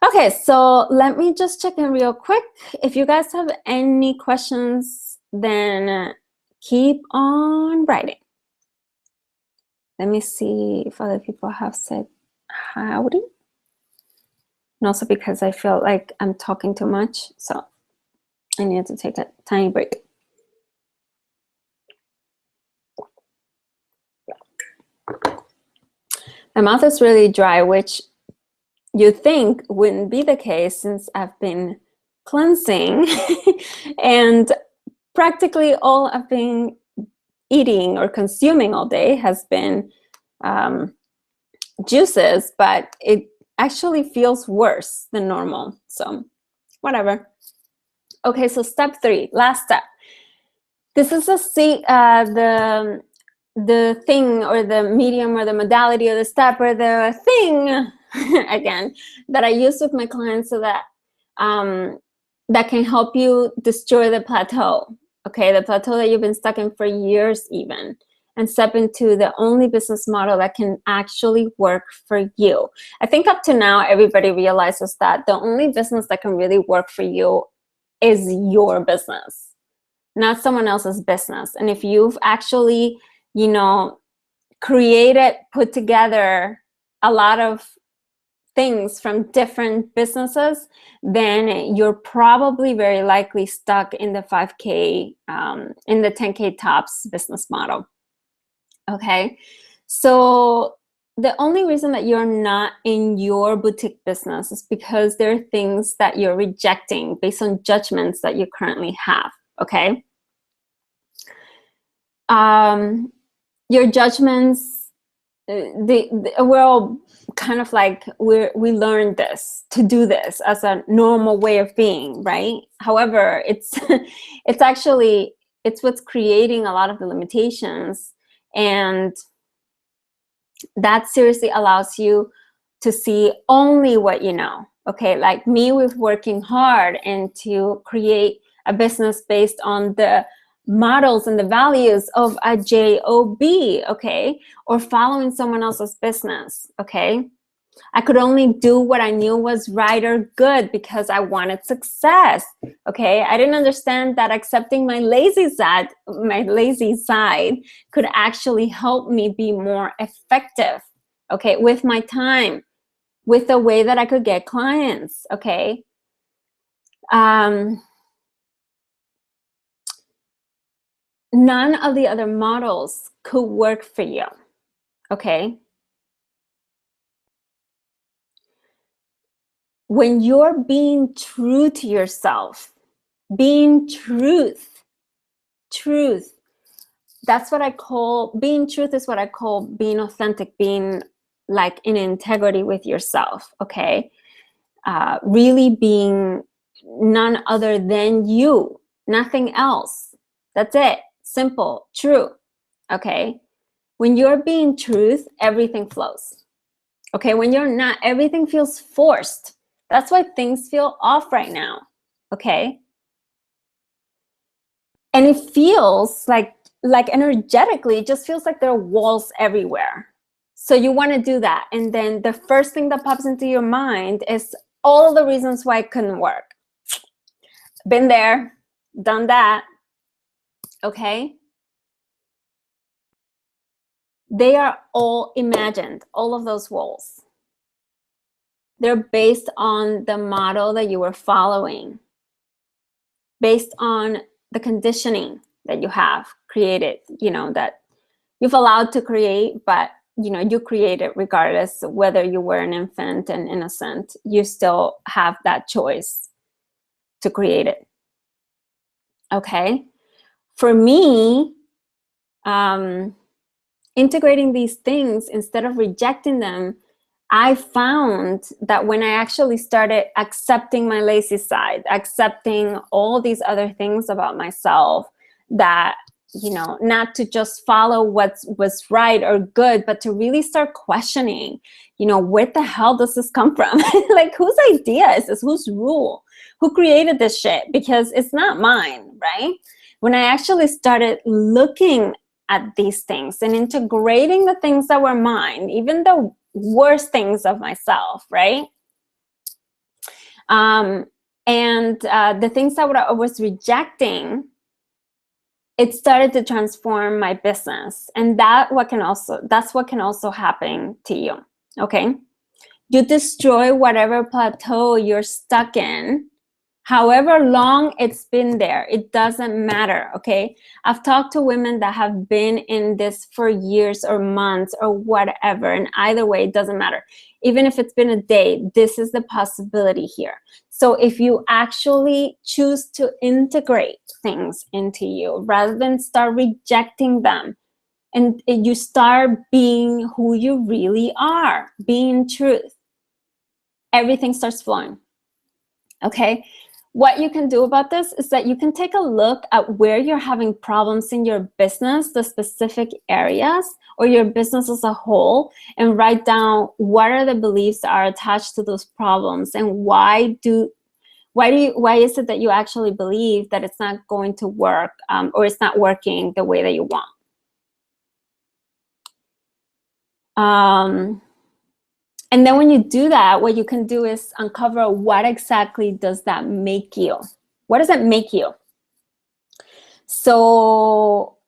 Okay, so let me just check in real quick. If you guys have any questions, then keep on writing. Let me see if other people have said howdy. And also because I feel like I'm talking too much, so I need to take a tiny break. My mouth is really dry, which you think wouldn't be the case since I've been cleansing and practically all I've been eating or consuming all day has been juices, but it actually feels worse than normal. So whatever. Okay, so step 3, last step. This is the thing or the medium or the modality or the step or the thing again that I use with my clients so that that can help you destroy the plateau. Okay, the plateau that you've been stuck in for years even, and step into the only business model that can actually work for you. I think up to now, everybody realizes that the only business that can really work for you is your business, not someone else's business. And if you've actually, created, put together a lot of things from different businesses, then you're probably very likely stuck in the 5K, in the 10K tops business model. Okay, so the only reason that you're not in your boutique business is because there are things that you're rejecting based on judgments that you currently have, okay? Your judgments, we're all kind of like, we learned this, to do this as a normal way of being, right? However, it's actually, it's what's creating a lot of the limitations. And that seriously allows you to see only what you know. Okay, like me with working hard and to create a business based on the models and the values of a job, okay, or following someone else's business, okay. I could only do what I knew was right or good because I wanted success, okay. I didn't understand that accepting my lazy side could actually help me be more effective, okay, with my time, with the way that I could get clients, okay. None of the other models could work for you, okay. When you're being true to yourself, being truth, that's what I call, being truth is what I call being authentic, being like in integrity with yourself, okay? Really being none other than you, nothing else. That's it, simple, true, okay? When you're being truth, everything flows, okay? When you're not, everything feels forced. That's why things feel off right now, okay? And it feels like energetically, it just feels like there are walls everywhere. So you want to do that. And then the first thing that pops into your mind is all the reasons why it couldn't work. Been there, done that, okay? They are all imagined, all of those walls. They're based on the model that you were following, based on the conditioning that you have created, you know, that you've allowed to create, but you know, you create it regardless whether you were an infant and innocent. You still have that choice to create it. Okay? For me, integrating these things instead of rejecting them, I found that when I actually started accepting my lazy side, accepting all these other things about myself, that, you know, not to just follow what was right or good, but to really start questioning, you know, where the hell does this come from? Like, whose idea is this? Whose rule? Who created this shit? Because it's not mine, right? When I actually started looking at these things and integrating the things that were mine, even the worst things of myself, right? And the things that I was rejecting, it started to transform my business. And that's what can also happen to you, okay? You destroy whatever plateau you're stuck in, however long it's been there, it doesn't matter, okay? I've talked to women that have been in this for years or months or whatever, and either way, it doesn't matter. Even if it's been a day, this is the possibility here. So if you actually choose to integrate things into you rather than start rejecting them, and you start being who you really are, being truth, everything starts flowing, okay? What you can do about this is that you can take a look at where you're having problems in your business, the specific areas, or your business as a whole, and write down what are the beliefs that are attached to those problems, and why is it that you actually believe that it's not going to work, or it's not working the way that you want. And then when you do that, what you can do is uncover what exactly does that make you? What does it make you? So,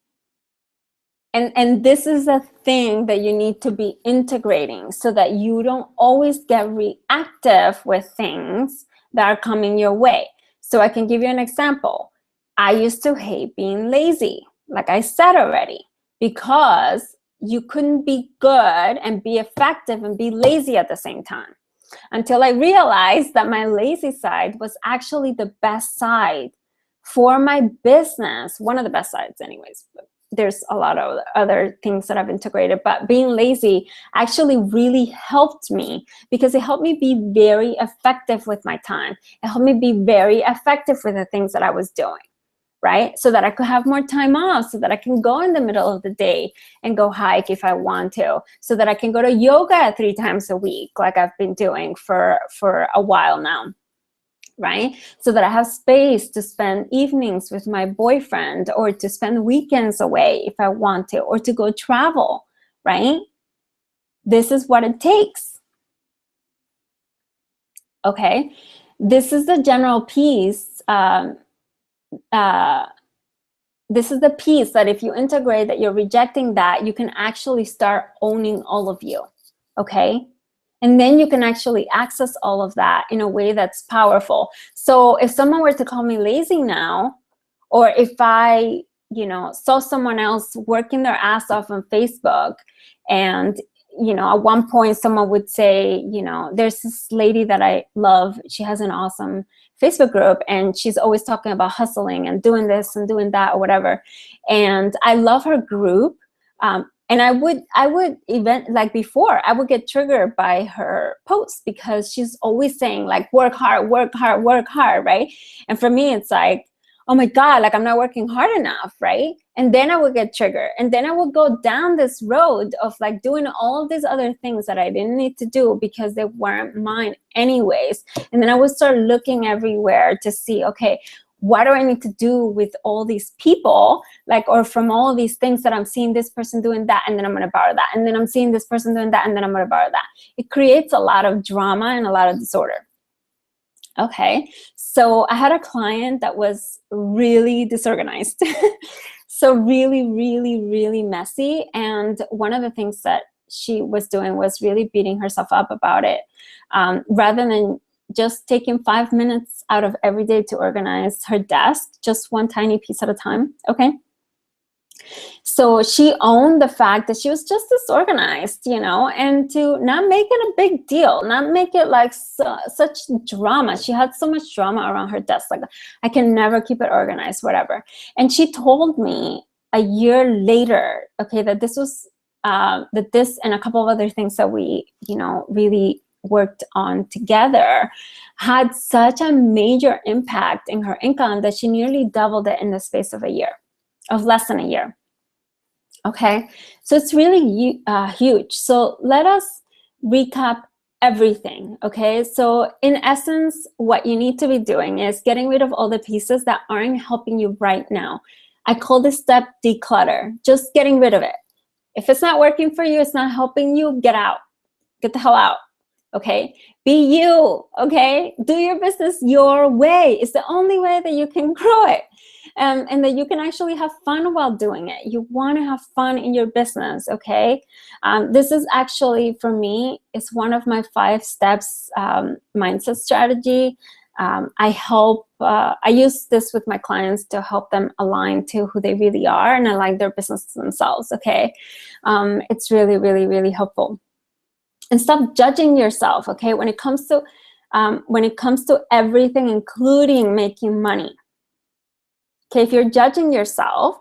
and this is the thing that you need to be integrating so that you don't always get reactive with things that are coming your way. So I can give you an example. I used to hate being lazy, like I said already, because you couldn't be good and be effective and be lazy at the same time, until I realized that my lazy side was actually the best side for my business. One of the best sides anyways. There's a lot of other things that I've integrated, but being lazy actually really helped me, because it helped me be very effective with my time. It helped me be very effective with the things that I was doing, right? So that I could have more time off, so that I can go in the middle of the day and go hike if I want to, so that I can go to yoga 3 times a week, like I've been doing for a while now, right? So that I have space to spend evenings with my boyfriend, or to spend weekends away if I want to, or to go travel, right? This is what it takes. Okay? This is the general piece. This is the piece that if you integrate, that you're rejecting that, you can actually start owning all of you, okay? And then you can actually access all of that in a way that's powerful. So if someone were to call me lazy now, or if I, you know, saw someone else working their ass off on Facebook, and, you know, at one point someone would say, you know, there's this lady that I love, she has an awesome Facebook group, and she's always talking about hustling and doing this and doing that or whatever. And I love her group. And I would like before, I would get triggered by her posts, because she's always saying like, work hard, work hard, work hard, right? And for me, it's like, oh my God, like I'm not working hard enough, right? And then I would get triggered. And then I would go down this road of like doing all of these other things that I didn't need to do because they weren't mine anyways. And then I would start looking everywhere to see, okay, what do I need to do with all these people, like, or from all these things that I'm seeing this person doing that, and then I'm going to borrow that. And then I'm seeing this person doing that, and then I'm going to borrow that. It creates a lot of drama and a lot of disorder. Okay, so I had a client that was really disorganized. So really, really, really messy. And one of the things that she was doing was really beating herself up about it. Rather than just taking 5 minutes out of every day to organize her desk, just one tiny piece at a time, okay? So she owned the fact that she was just disorganized, you know, and to not make it a big deal, not make it like such drama. She had so much drama around her desk, like, I can never keep it organized, whatever. And she told me a year later, okay, that this was, that this and a couple of other things that we, you know, really worked on together had such a major impact in her income that she nearly doubled it in the space of a year, of less than a year. Okay, so it's really huge. So let us recap everything, okay? So in essence, what you need to be doing is getting rid of all the pieces that aren't helping you right now. I call this step declutter, just getting rid of it. If it's not working for you, it's not helping you, get out. Get the hell out, okay? Be you, okay? Do your business your way. It's the only way that you can grow it. And that you can actually have fun while doing it. You want to have fun in your business, okay? This is actually, for me, it's one of my 5 steps mindset strategy. I use this with my clients to help them align to who they really are and align their business to themselves, okay? It's really, really, really helpful. And stop judging yourself, okay? When it comes to everything, including making money. Okay, if you're judging yourself,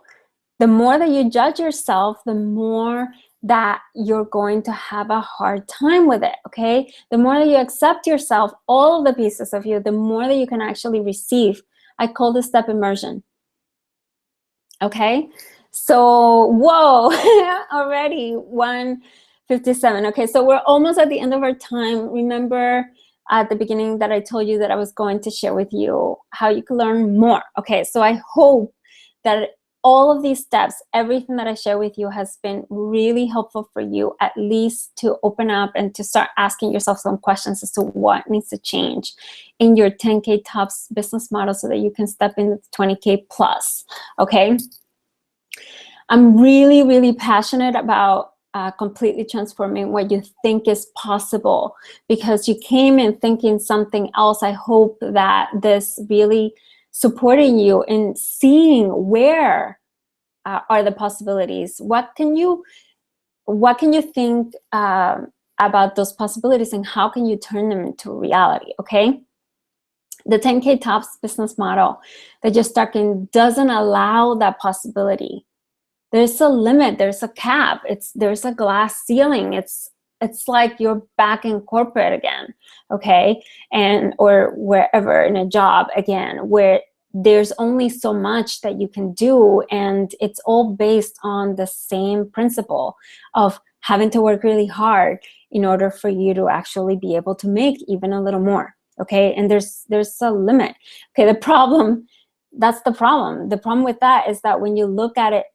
the more that you judge yourself, the more that you're going to have a hard time with it, okay? The more that you accept yourself, all of the pieces of you, the more that you can actually receive. I call this step immersion, okay? So, whoa, already 1:57. Okay, so we're almost at the end of our time. Remember at the beginning that I told you that I was going to share with you how you can learn more. Okay, so I hope that all of these steps, everything that I share with you has been really helpful for you, at least to open up and to start asking yourself some questions as to what needs to change in your 10K tops business model so that you can step into 20K plus, okay? I'm really, really passionate about completely transforming what you think is possible, because you came in thinking something else. I hope that this really supporting you in seeing where are the possibilities. What can you think about those possibilities, and how can you turn them into reality, okay? The 10K tops business model that you're stuck in doesn't allow that possibility. There's a limit, there's a cap, there's a glass ceiling. It's like you're back in corporate again, okay? Or wherever, in a job again, where there's only so much that you can do, and it's all based on the same principle of having to work really hard in order for you to actually be able to make even a little more, okay? And there's a limit, okay? That's the problem. The problem with that is that when you look at it,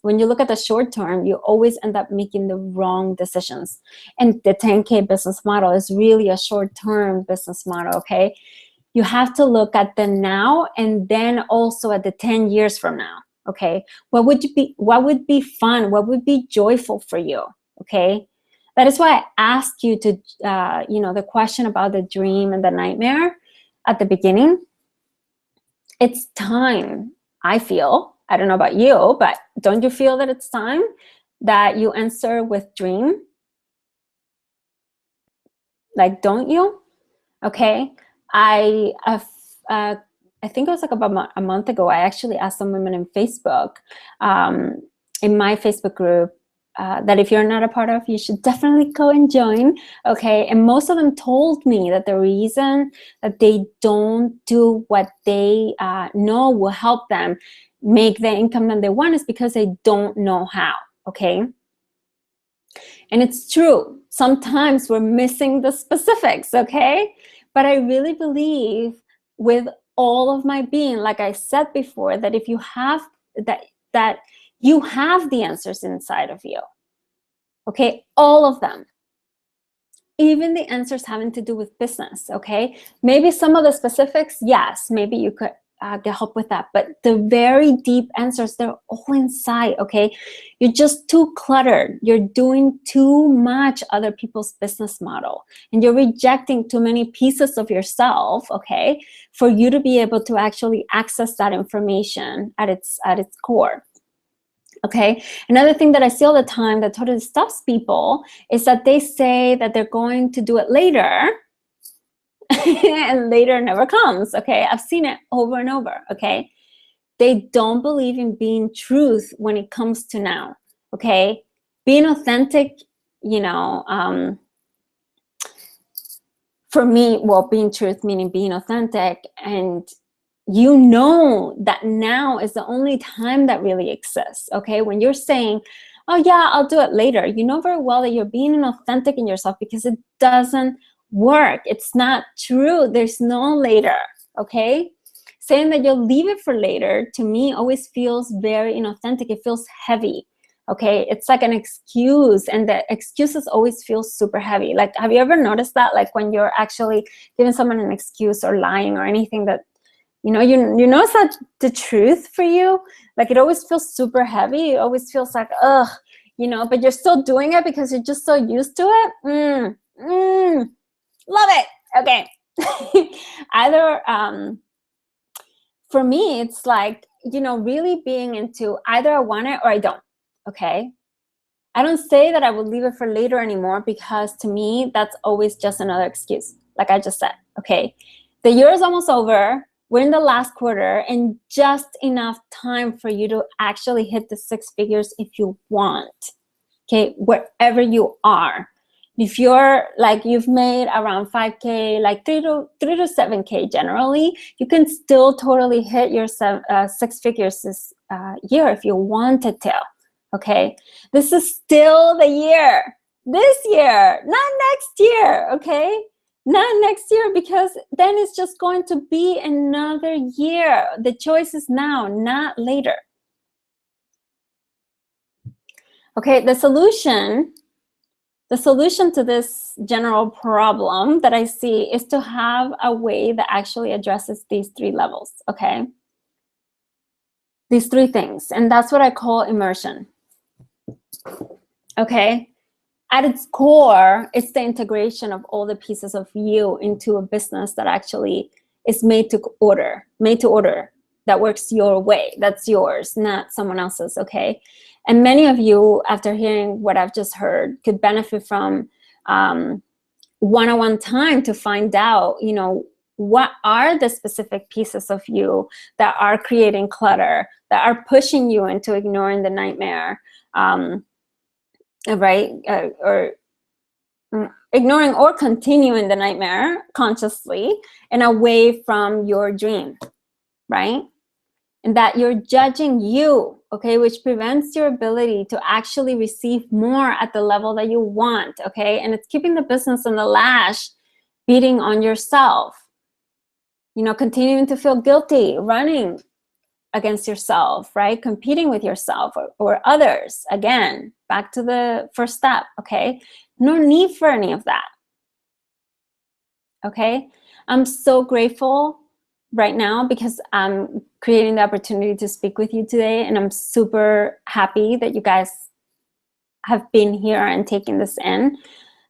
when you look at the short term, you always end up making the wrong decisions. And the 10K business model is really a short-term business model, okay? You have to look at the now, and then also at the 10 years from now, okay? What would be fun? What would be joyful for you, okay? That is why I asked you to, the question about the dream and the nightmare at the beginning. It's time, I feel. I don't know about you, but don't you feel that it's time that you answer with dream? Like, don't you? Okay. I think it was like about a month ago, I actually asked some women in Facebook, in my Facebook group, that if you're not a part of, you should definitely go and join, okay? And most of them told me that the reason that they don't do what they know will help them make the income that they want is because they don't know how, okay? And it's true. Sometimes we're missing the specifics, okay? But I really believe with all of my being, like I said before, that if you have that you have the answers inside of you, okay? All of them. even the answers having to do with business, okay? Maybe some of the specifics, yes, maybe you could get help with that, but the very deep answers, they're all inside, okay? You're just too cluttered. You're doing too much other people's business model, and you're rejecting too many pieces of yourself, okay, for you to be able to actually access that information at its core. Okay, another thing that I see all the time that totally stops people is that they say that they're going to do it later, and later never comes, okay? I've seen it over and over, okay? They don't believe in being truth when it comes to now, okay? Being authentic, you know, for me, well, being truth meaning being authentic, and you know that now is the only time that really exists, okay? When you're saying, oh yeah, I'll do it later, you know very well that you're being inauthentic in yourself, because it doesn't work. It's not true. There's no later, okay? Saying that you'll leave it for later, to me, always feels very inauthentic. It feels heavy, okay? It's like an excuse, and the excuses always feel super heavy. Like, have you ever noticed that? Like when you're actually giving someone an excuse or lying or anything that, you know, you know it's not the truth for you, like it always feels super heavy. It always feels like, ugh, you know, but you're still doing it because you're just so used to it. Love it. Okay. Either, for me, it's like, you know, really being into either I want it or I don't, okay? I don't say that I would leave it for later anymore, because to me, that's always just another excuse, like I just said, okay? The year is almost over. We're in the last quarter, and just enough time for you to actually hit the 6 figures if you want, okay? Wherever you are. If you're like, you've made around 5K, like 3 to 7K generally, you can still totally hit your 6 figures this year if you wanted to, okay? This is still the year. This year, not next year, okay? Not next year, because then it's just going to be another year. The choice is now, not later. Okay, the solution to this general problem that I see is to have a way that actually addresses these 3 levels, okay? These 3 things, and that's what I call immersion, okay? At its core, it's the integration of all the pieces of you into a business that actually is made to order, that works your way, that's yours, not someone else's, okay? And many of you, after hearing what I've just heard, could benefit from one-on-one time to find out, you know, what are the specific pieces of you that are creating clutter, that are pushing you into ignoring the nightmare, right? Or ignoring or continuing the nightmare consciously and away from your dream, right? And that you're judging you, okay, which prevents your ability to actually receive more at the level that you want, okay? And it's keeping the business on the lash, beating on yourself, you know, continuing to feel guilty, running against yourself, right? Competing with yourself or others. Again, back to the first step, okay? No need for any of that, okay? I'm so grateful right now because I'm creating the opportunity to speak with you today, and I'm super happy that you guys have been here and taken this in,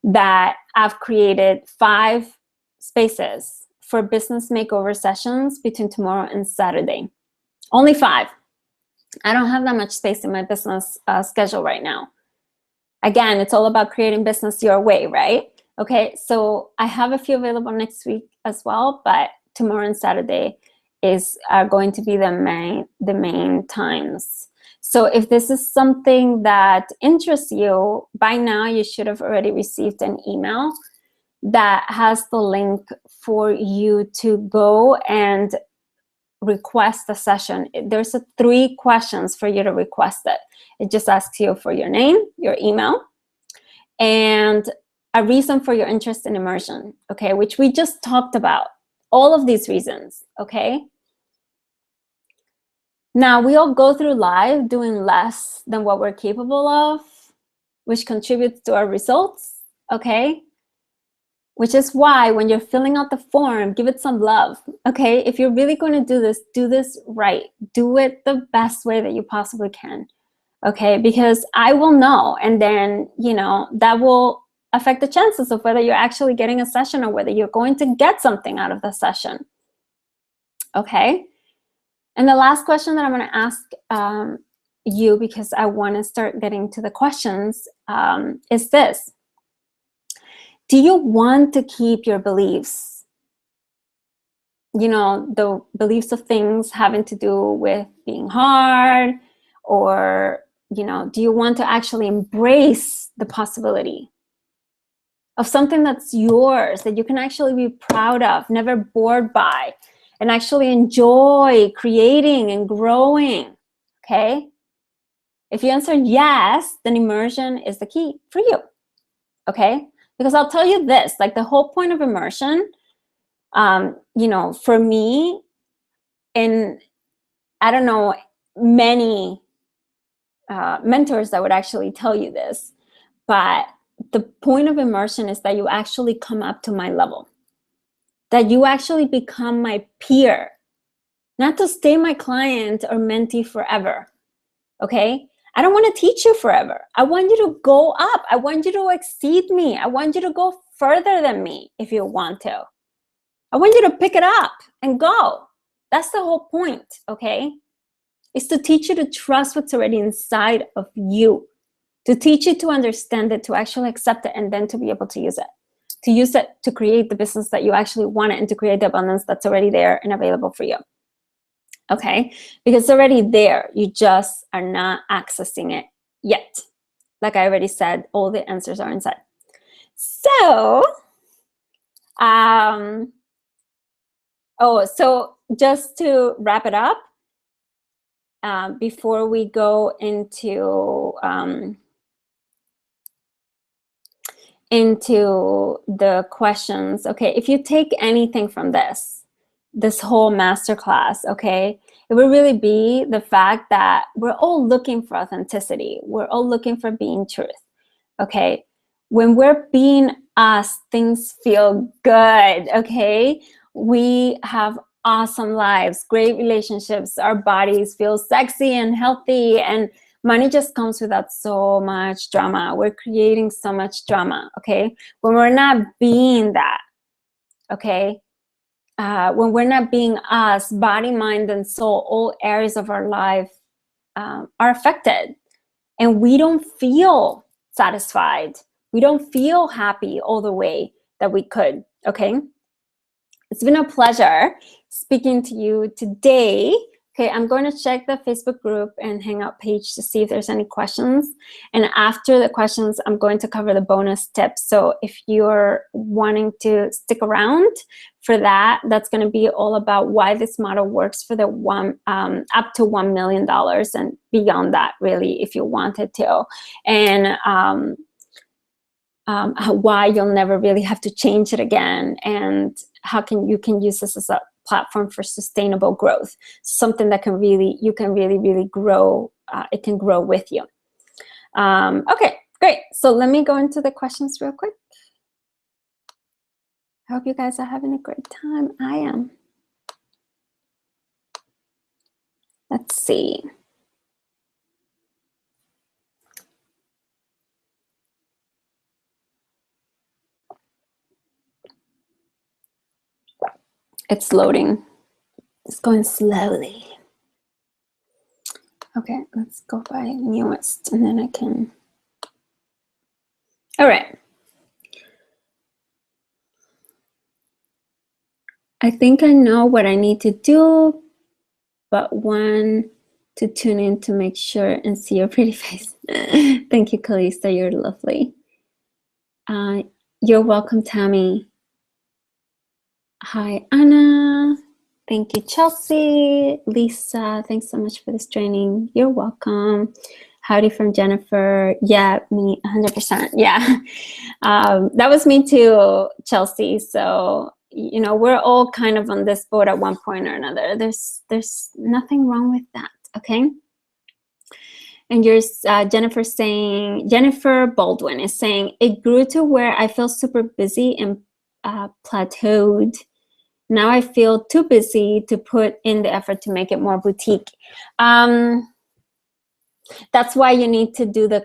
that I've created 5 spaces for business makeover sessions between tomorrow and Saturday. Only 5. I don't have that much space in my business schedule right now. Again, it's all about creating business your way, right? Okay, so I have a few available next week as well, but tomorrow and Saturday are going to be the main times. So if this is something that interests you, by now you should have already received an email that has the link for you to go and request a session. There's 3 questions for you to request it. It just asks you for your name, your email, and a reason for your interest in immersion, okay, which we just talked about. All of these reasons, okay? Now, we all go through life doing less than what we're capable of, which contributes to our results, okay? which is why when you're filling out the form, give it some love, okay? If you're really going to do this right. Do it the best way that you possibly can, okay? Because I will know, and then, you know, that will affect the chances of whether you're actually getting a session or whether you're going to get something out of the session, okay? And the last question that I'm going to ask you, because I want to start getting to the questions, is this. Do you want to keep your beliefs? You know, the beliefs of things having to do with being hard, or, you know, do you want to actually embrace the possibility of something that's yours, that you can actually be proud of, never bored by, and actually enjoy creating and growing, okay? If you answer yes, then immersion is the key for you, okay? Because I'll tell you this, like the whole point of immersion, you know, for me, and I don't know many mentors that would actually tell you this, but the point of immersion is that you actually come up to my level, that you actually become my peer, not to stay my client or mentee forever, okay? I don't want to teach you forever. I want you to go up. I want you to exceed me. I want you to go further than me if you want to. I want you to pick it up and go. That's the whole point, okay? It's to teach you to trust what's already inside of you, to teach you to understand it, to actually accept it, and then to be able to use it to create the business that you actually want it, and to create the abundance that's already there and available for you. Okay, because it's already there. You just are not accessing it yet. Like I already said, all the answers are inside. So, so just to wrap it up, before we go into the questions, okay, if you take anything from this whole masterclass, okay, it will really be the fact that we're all looking for authenticity. We're all looking for being truth, okay? When we're being us, things feel good, okay? We have awesome lives, great relationships, our bodies feel sexy and healthy, and money just comes without so much drama. We're creating so much drama, okay? When we're not being that, okay? When we're not being us, body, mind, and soul, all areas of our life are affected. And we don't feel satisfied. We don't feel happy all the way that we could, okay? It's been a pleasure speaking to you today. Okay, I'm going to check the Facebook group and Hangout page to see if there's any questions. And after the questions, I'm going to cover the bonus tips. So if you're wanting to stick around for that, that's going to be all about why this model works for the up to $1 million and beyond that, really, if you wanted to. And why you'll never really have to change it again, and how you can use this as a platform for sustainable growth, something that you can really grow. It can grow with you. Okay, great. So let me go into the questions real quick. I hope you guys are having a great time. I am. Let's see. It's loading. It's going slowly. Okay, let's go by newest, and then I can. All right. I think I know what I need to do, but want to tune in to make sure and see your pretty face. Thank you, Kalista. You're lovely. You're welcome, Tammy. Hi, Anna. Thank you, Chelsea. Lisa, thanks so much for this training. You're welcome. Howdy from Jennifer. Yeah, me, 100%. Yeah, that was me too, Chelsea. So, you know, we're all kind of on this boat at one point or another. There's nothing wrong with that, okay? And yours, Jennifer Baldwin is saying, it grew to where I feel super busy and plateaued. Now I feel too busy to put in the effort to make it more boutique. That's why you need to do the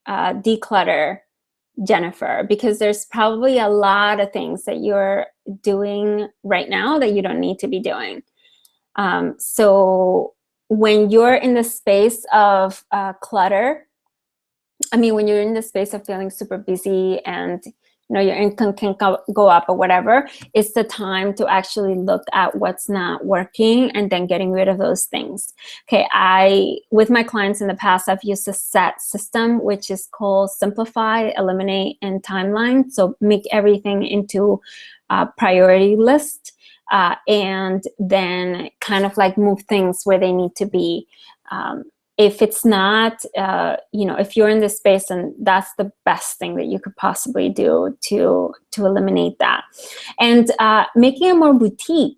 declutter, Jennifer, because there's probably a lot of things that you're doing right now that you don't need to be doing. So when you're in the space of clutter, when you're in the space of feeling super busy and your income can go up or whatever, it's the time to actually look at what's not working and then getting rid of those things. Okay, with my clients in the past, I've used a SET system, which is called Simplify, Eliminate, and Timeline. So make everything into a priority list, and then kind of like move things where they need to be. If it's not, if you're in this space, and that's the best thing that you could possibly do to eliminate that. And making it more boutique.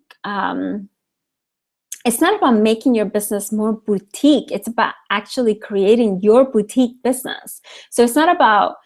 It's not about making your business more boutique. It's about actually creating your boutique business. So it's not about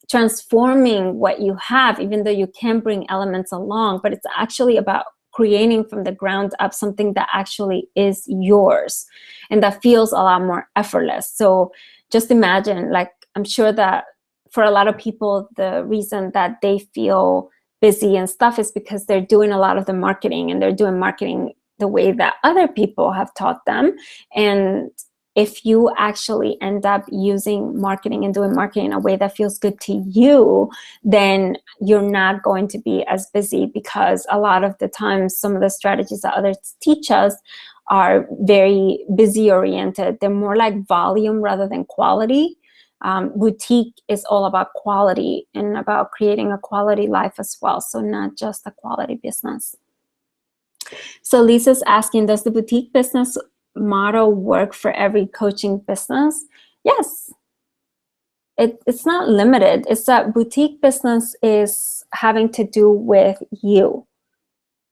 transforming what you have, even though you can bring elements along, but it's actually about creating from the ground up something that actually is yours and that feels a lot more effortless. So just imagine, like, I'm sure that for a lot of people, the reason that they feel busy and stuff is because they're doing a lot of the marketing, and they're doing marketing the way that other people have taught them. And if you actually end up using marketing and doing marketing in a way that feels good to you, then you're not going to be as busy, because a lot of the times some of the strategies that others teach us are very busy oriented. They're more like volume rather than quality. Boutique is all about quality and about creating a quality life as well. So not just a quality business. So Lisa's asking, does the boutique business model work for every coaching business? Yes. It's not limited. It's that boutique business is having to do with you,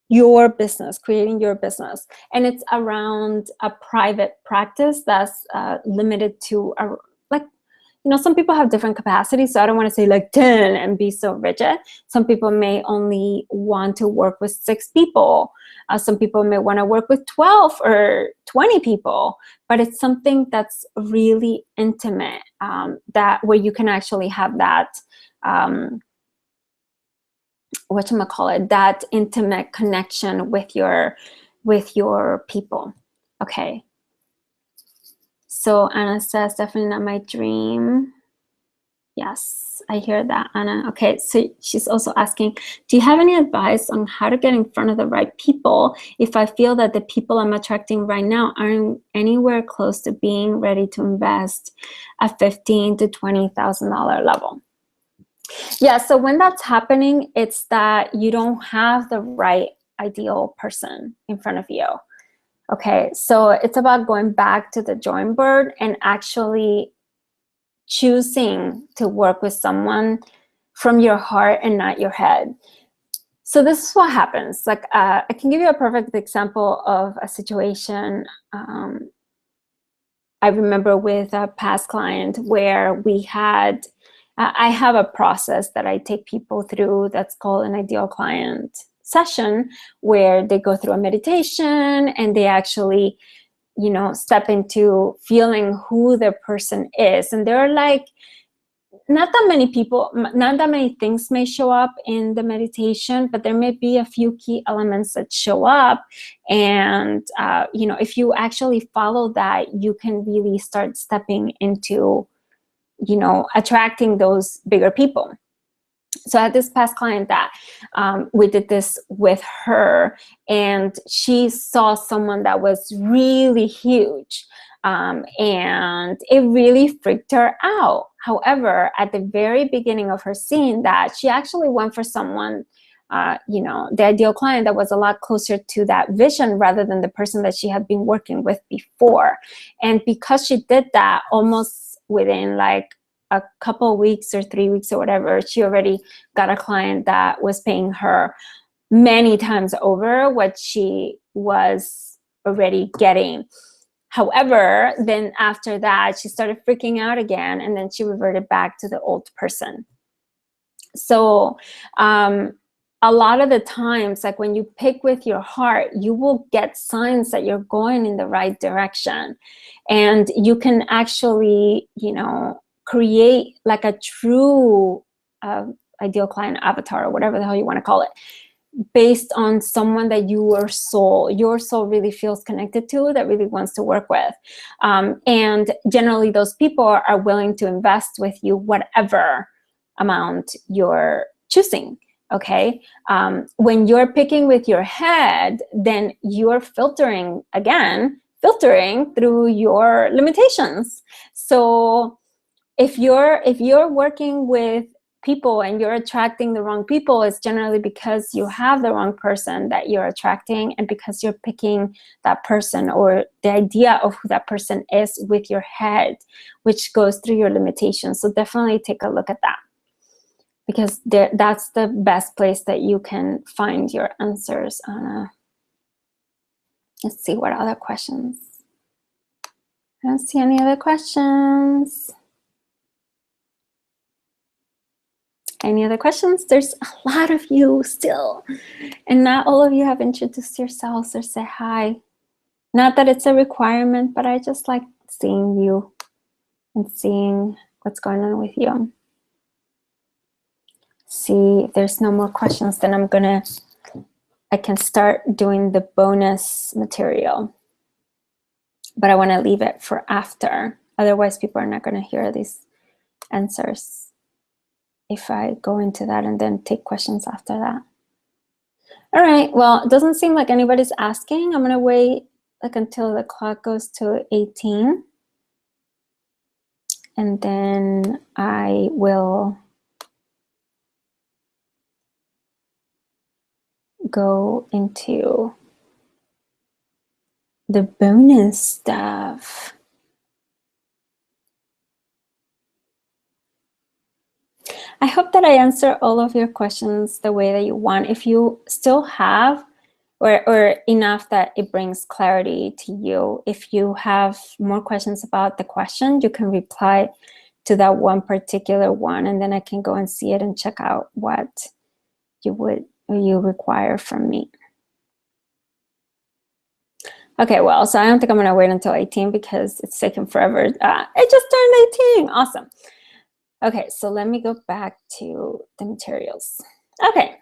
your business, creating your business. And it's around a private practice that's limited to some people have different capacities, so I don't want to say like 10 and be so rigid. Some people may only want to work with 6 people. Some people may want to work with 12 or 20 people, but it's something that's really intimate, where you can actually have that, that intimate connection with your people. Okay. So Anna says, definitely not my dream. Yes, I hear that, Anna. Okay, so she's also asking, do you have any advice on how to get in front of the right people if I feel that the people I'm attracting right now aren't anywhere close to being ready to invest a $15,000 to $20,000 level? Yeah, so when that's happening, it's that you don't have the right ideal person in front of you. Okay, so it's about going back to the drawing board and actually choosing to work with someone from your heart and not your head. So this is what happens. Like, I can give you a perfect example of a situation I remember with a past client where we had, I have a process that I take people through that's called an ideal client session, where they go through a meditation and they actually, step into feeling who their person is. And there are like, not that many things may show up in the meditation, but there may be a few key elements that show up. And, if you actually follow that, you can really start stepping into, attracting those bigger people. So I had this past client that we did this with her, and she saw someone that was really huge, and it really freaked her out. However, at the very beginning of her seeing that, she actually went for someone, the ideal client that was a lot closer to that vision rather than the person that she had been working with before. And because she did that, almost within like a couple of weeks or 3 weeks or whatever, she already got a client that was paying her many times over what she was already getting. However, then after that, she started freaking out again, and then she reverted back to the old person. So a lot of the times, like when you pick with your heart, you will get signs that you're going in the right direction. And you can actually, you know, create like a true ideal client avatar, or whatever the hell you want to call it, based on someone that your soul really feels connected to, that really wants to work with. And generally those people are willing to invest with you whatever amount you're choosing. Okay. When you're picking with your head, then you're filtering through your limitations. So if you're working with people and you're attracting the wrong people, it's generally because you have the wrong person that you're attracting, and because you're picking that person or the idea of who that person is with your head, which goes through your limitations. So definitely take a look at that, because that's the best place that you can find your answers. Let's see, what other questions? I don't see any other questions. Any other questions? There's a lot of you still, and not all of you have introduced yourselves or say hi. Not that it's a requirement, but I just like seeing you and seeing what's going on with you. See, if there's no more questions, then I can start doing the bonus material. But I want to leave it for after. Otherwise, people are not going to hear these answers if I go into that and then take questions after that. All right, well, it doesn't seem like anybody's asking. I'm going to wait like until the clock goes to 18. And then I will go into the bonus stuff. I hope that I answer all of your questions the way that you want. If you still have, or enough that it brings clarity to you, if you have more questions about the question, you can reply to that one particular one, and then I can go and see it and check out what you require from me. Okay, well, so I don't think I'm gonna wait until 18 because it's taken forever. I just turned 18, awesome. Okay, so let me go back to the materials. Okay,